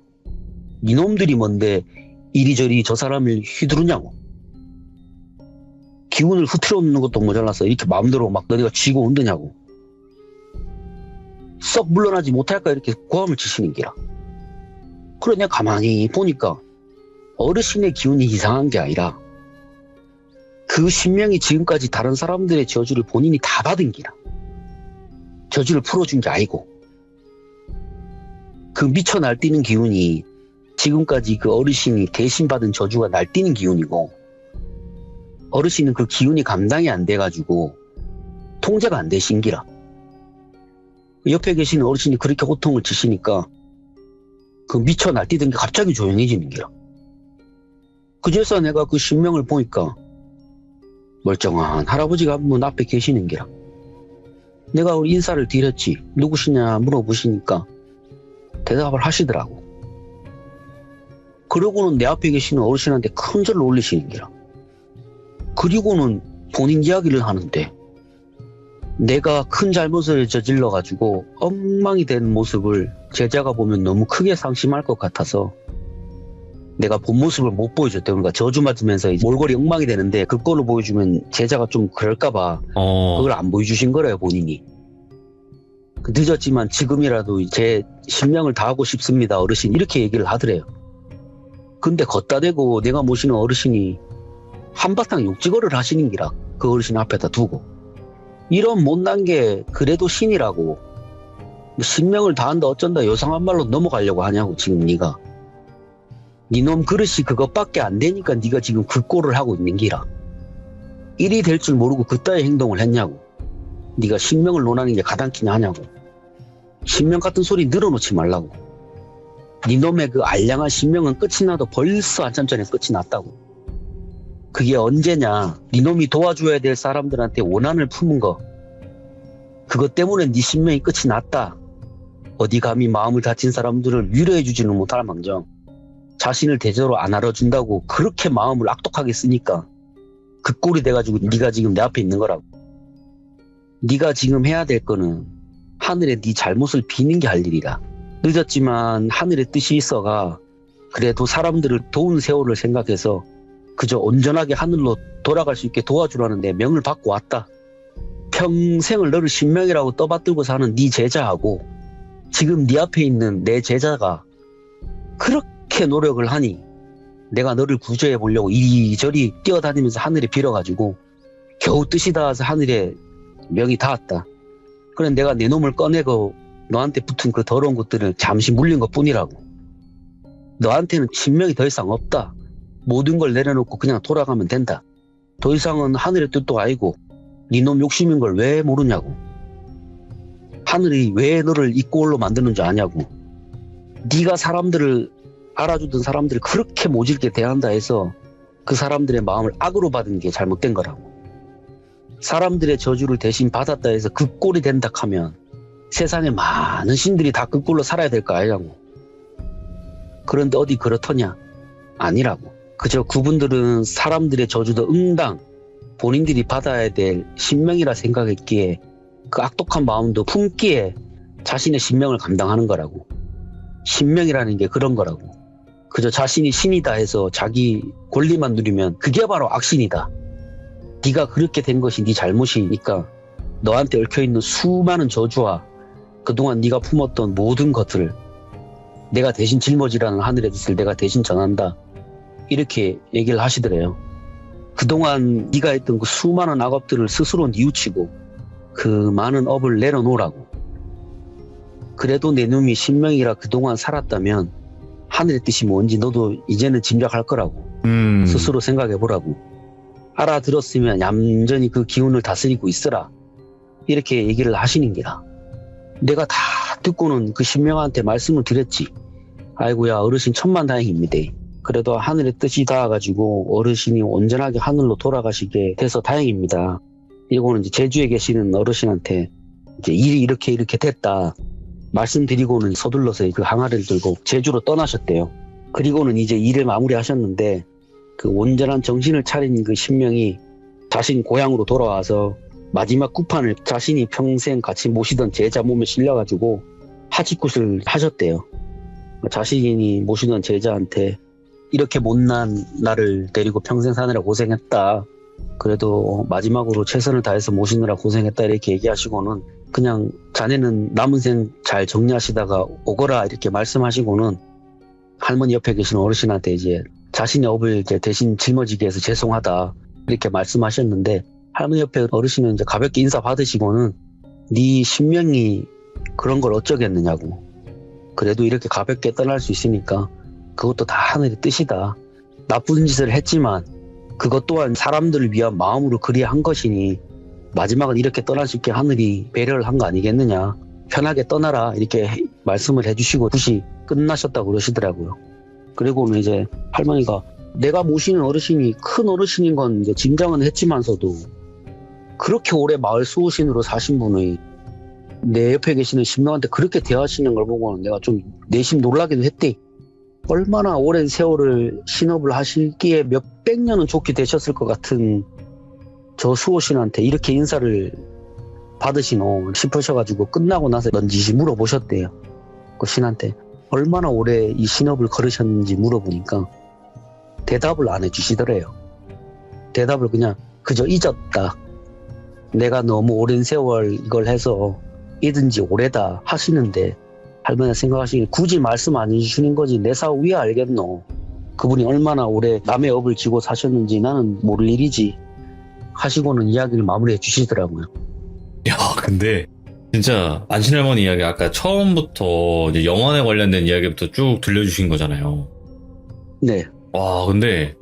니놈들이 뭔데 이리저리 저 사람을 휘두르냐고. 기운을 흐트러 놓는 것도 모자라서 이렇게 마음대로 막 너네가 쥐고 흔드냐고. 썩 물러나지 못할까 이렇게 고함을 치시는 기라. 그래 내가 가만히 보니까 어르신의 기운이 이상한 게 아니라 그 신명이 지금까지 다른 사람들의 저주를 본인이 다 받은 기라. 저주를 풀어준 게 아니고 그 미쳐 날뛰는 기운이 지금까지 그 어르신이 대신 받은 저주가 날뛰는 기운이고 어르신은 그 기운이 감당이 안 돼가지고 통제가 안 되신 기라. 옆에 계시는 어르신이 그렇게 호통을 치시니까 그 미쳐 날뛰던 게 갑자기 조용해지는 기라. 그제서 내가 그 신명을 보니까 멀쩡한 할아버지가 한 분 앞에 계시는 기라. 내가 인사를 드렸지. 누구시냐 물어보시니까 대답을 하시더라고. 그러고는 내 앞에 계시는 어르신한테 큰 절을 올리시는 기라. 그리고는 본인 이야기를 하는데 내가 큰 잘못을 저질러가지고 엉망이 된 모습을 제자가 보면 너무 크게 상심할 것 같아서 내가 본 모습을 못 보여줬대. 그러니까 저주 맞으면서 몰골이 엉망이 되는데 그걸로 보여주면 제자가 좀 그럴까봐 그걸 안 보여주신 거래요 본인이. 늦었지만 지금이라도 제 신명을 다하고 싶습니다 어르신 이렇게 얘기를 하더래요. 근데 걷다 대고 내가 모시는 어르신이 한바탕 욕지거리를 하시는 기라 그 어르신 앞에다 두고 이런 못난 게 그래도 신이라고 신명을 다한다 어쩐다 요상한 말로 넘어가려고 하냐고 지금 네가 니놈 그릇이 그것밖에 안 되니까 네가 지금 그 꼴을 하고 있는 기라 일이 될 줄 모르고 그따위 행동을 했냐고 네가 신명을 논하는 게 가당키나 하냐고 신명 같은 소리 늘어놓지 말라고 니놈의 그 알량한 신명은 끝이 나도 벌써 한참 전에 끝이 났다고 그게 언제냐 니놈이 도와줘야 될 사람들한테 원한을 품은 거 그것 때문에 네 신명이 끝이 났다 어디 감히 마음을 다친 사람들을 위로해주지는 못할 망정 자신을 대저로 안 알아준다고 그렇게 마음을 악독하게 쓰니까 그 꼴이 돼가지고 네가 지금 내 앞에 있는 거라고 네가 지금 해야 될 거는 하늘에 네 잘못을 비는 게 할 일이라 늦었지만 하늘의 뜻이 있어가 그래도 사람들을 도운 세월을 생각해서 그저 온전하게 하늘로 돌아갈 수 있게 도와주라는 내 명을 받고 왔다 평생을 너를 신명이라고 떠받들고 사는 네 제자하고 지금 네 앞에 있는 내 제자가 그렇게 노력을 하니 내가 너를 구조해 보려고 이리저리 뛰어다니면서 하늘에 빌어가지고 겨우 뜻이 닿아서 하늘에 명이 닿았다. 그래 내가 내 놈을 꺼내고 너한테 붙은 그 더러운 것들을 잠시 물린 것 뿐이라고. 너한테는 신명이 더 이상 없다. 모든 걸 내려놓고 그냥 돌아가면 된다. 더 이상은 하늘의 뜻도 아니고 네 놈 욕심인 걸 왜 모르냐고. 하늘이 왜 너를 이 꼴로 만드는 줄 아냐고. 네가 사람들을 알아주던 사람들을 그렇게 모질게 대한다 해서 그 사람들의 마음을 악으로 받은 게 잘못된 거라고. 사람들의 저주를 대신 받았다 해서 그 꼴이 된다 하면 세상에 많은 신들이 다 그 꼴로 살아야 될 거 아니냐고. 그런데 어디 그렇더냐? 아니라고. 그저 그분들은 사람들의 저주도 응당 본인들이 받아야 될 신명이라 생각했기에 그 악독한 마음도 품기에 자신의 신명을 감당하는 거라고. 신명이라는 게 그런 거라고. 그저 자신이 신이다 해서 자기 권리만 누리면 그게 바로 악신이다. 네가 그렇게 된 것이 네 잘못이니까 너한테 얽혀있는 수많은 저주와 그동안 네가 품었던 모든 것들을 내가 대신 짊어지라는 하늘의 뜻을 내가 대신 전한다. 이렇게 얘기를 하시더래요. 그동안 네가 했던 그 수많은 악업들을 스스로 뉘우치고 그 많은 업을 내려놓으라고. 그래도 내 놈이 신명이라 그동안 살았다면 하늘의 뜻이 뭔지 너도 이제는 짐작할 거라고. 스스로 생각해보라고. 알아들었으면 얌전히 그 기운을 다스리고 있으라. 이렇게 얘기를 하시는 게라. 내가 다 듣고는 그 신명한테 말씀을 드렸지. 아이고야 어르신 천만다행입니다. 그래도 하늘의 뜻이 닿아가지고 어르신이 온전하게 하늘로 돌아가시게 돼서 다행입니다. 이거는 이제 제주에 계시는 어르신한테 이제 일이 이렇게 됐다 말씀드리고는 서둘러서 그 항아리를 들고 제주로 떠나셨대요. 그리고는 이제 일을 마무리하셨는데 그 온전한 정신을 차린 그 신명이 자신 고향으로 돌아와서 마지막 구판을 자신이 평생 같이 모시던 제자 몸에 실려가지고 하직굿을 하셨대요. 자신이 모시던 제자한테 이렇게 못난 나를 데리고 평생 사느라 고생했다. 그래도 마지막으로 최선을 다해서 모시느라 고생했다 이렇게 얘기하시고는 그냥 자네는 남은 생 잘 정리하시다가 오거라 이렇게 말씀하시고는 할머니 옆에 계신 어르신한테 이제 자신의 업을 이제 대신 짊어지게 해서 죄송하다 이렇게 말씀하셨는데 할머니 옆에 어르신은 이제 가볍게 인사 받으시고는 네 신명이 그런 걸 어쩌겠느냐고. 그래도 이렇게 가볍게 떠날 수 있으니까 그것도 다 하늘의 뜻이다. 나쁜 짓을 했지만 그것 또한 사람들을 위한 마음으로 그리야 한 것이니 마지막은 이렇게 떠날 수 있게 하늘이 배려를 한 거 아니겠느냐. 편하게 떠나라 이렇게 말씀을 해주시고 굿이 끝나셨다고 그러시더라고요. 그리고는 이제 할머니가 내가 모시는 어르신이 큰 어르신인 건 이제 짐작은 했지만서도 그렇게 오래 마을 수호신으로 사신 분이 내 옆에 계시는 신명한테 그렇게 대하시는 걸 보고는 내가 좀 내심 놀라기도 했대. 얼마나 오랜 세월을 신업을 하시기에 몇백 년은 좋게 되셨을 것 같은 저 수호신한테 이렇게 인사를 받으시노 싶으셔가지고 끝나고 나서 넌지시 물어보셨대요. 그 신한테 얼마나 오래 이 신업을 걸으셨는지 물어보니까 대답을 안 해주시더래요. 대답을 그냥 그저 잊었다. 내가 너무 오랜 세월 이걸 해서 이든지 오래다 하시는데 할머니가 생각하시기에 굳이 말씀 안 해주시는 거지 내 사업 왜 알겠노. 그분이 얼마나 오래 남의 업을 지고 사셨는지 나는 모를 일이지 하시고는 이야기를 마무리해 주시더라고요. 야, 근데 진짜 안신할머니 이야기 아까 처음부터 이제 영화에 관련된 이야기부터 쭉 들려주신 거잖아요. 네. 와, 근데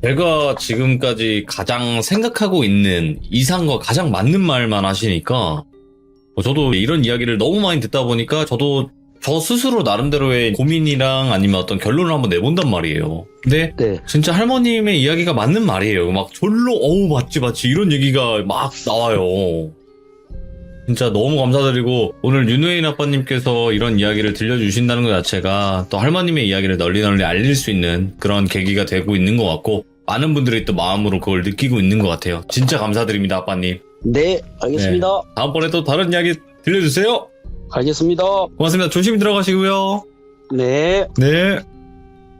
제가 지금까지 가장 생각하고 있는 이상과 가장 맞는 말만 하시니까 저도 이런 이야기를 너무 많이 듣다 보니까 저도 저 스스로 나름대로의 고민이랑 아니면 어떤 결론을 한번 내본단 말이에요. 근데 네. 진짜 할머님의 이야기가 맞는 말이에요. 막 졸로 어우 맞지 이런 얘기가 막 나와요. 진짜 너무 감사드리고 오늘 윤회인 아빠님께서 이런 이야기를 들려주신다는 것 자체가 또 할머님의 이야기를 널리 알릴 수 있는 그런 계기가 되고 있는 것 같고 많은 분들이 또 마음으로 그걸 느끼고 있는 것 같아요. 진짜 감사드립니다, 아빠님. 네, 알겠습니다. 다음번에 또 다른 이야기 들려주세요. 알겠습니다. 고맙습니다. 조심히 들어가시고요. 네. 네.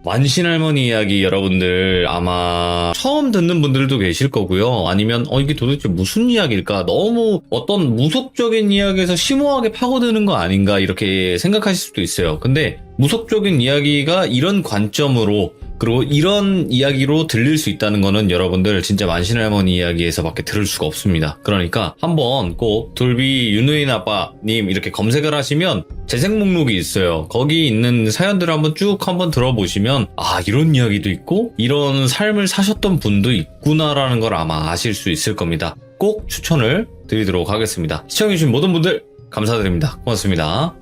만신할머니 이야기 여러분들 아마 처음 듣는 분들도 계실 거고요. 아니면 이게 도대체 무슨 이야기일까? 너무 어떤 무속적인 이야기에서 심오하게 파고드는 거 아닌가 이렇게 생각하실 수도 있어요. 근데 무속적인 이야기가 이런 관점으로 그리고 이런 이야기로 들릴 수 있다는 거는 여러분들 진짜 만신할머니 이야기에서밖에 들을 수가 없습니다. 그러니까 한번 꼭 돌비 윤우인 아빠님 이렇게 검색을 하시면 재생 목록이 있어요. 거기 있는 사연들을 한번 들어보시면 이런 이야기도 있고 이런 삶을 사셨던 분도 있구나라는 걸 아마 아실 수 있을 겁니다. 꼭 추천을 드리도록 하겠습니다. 시청해주신 모든 분들 감사드립니다. 고맙습니다.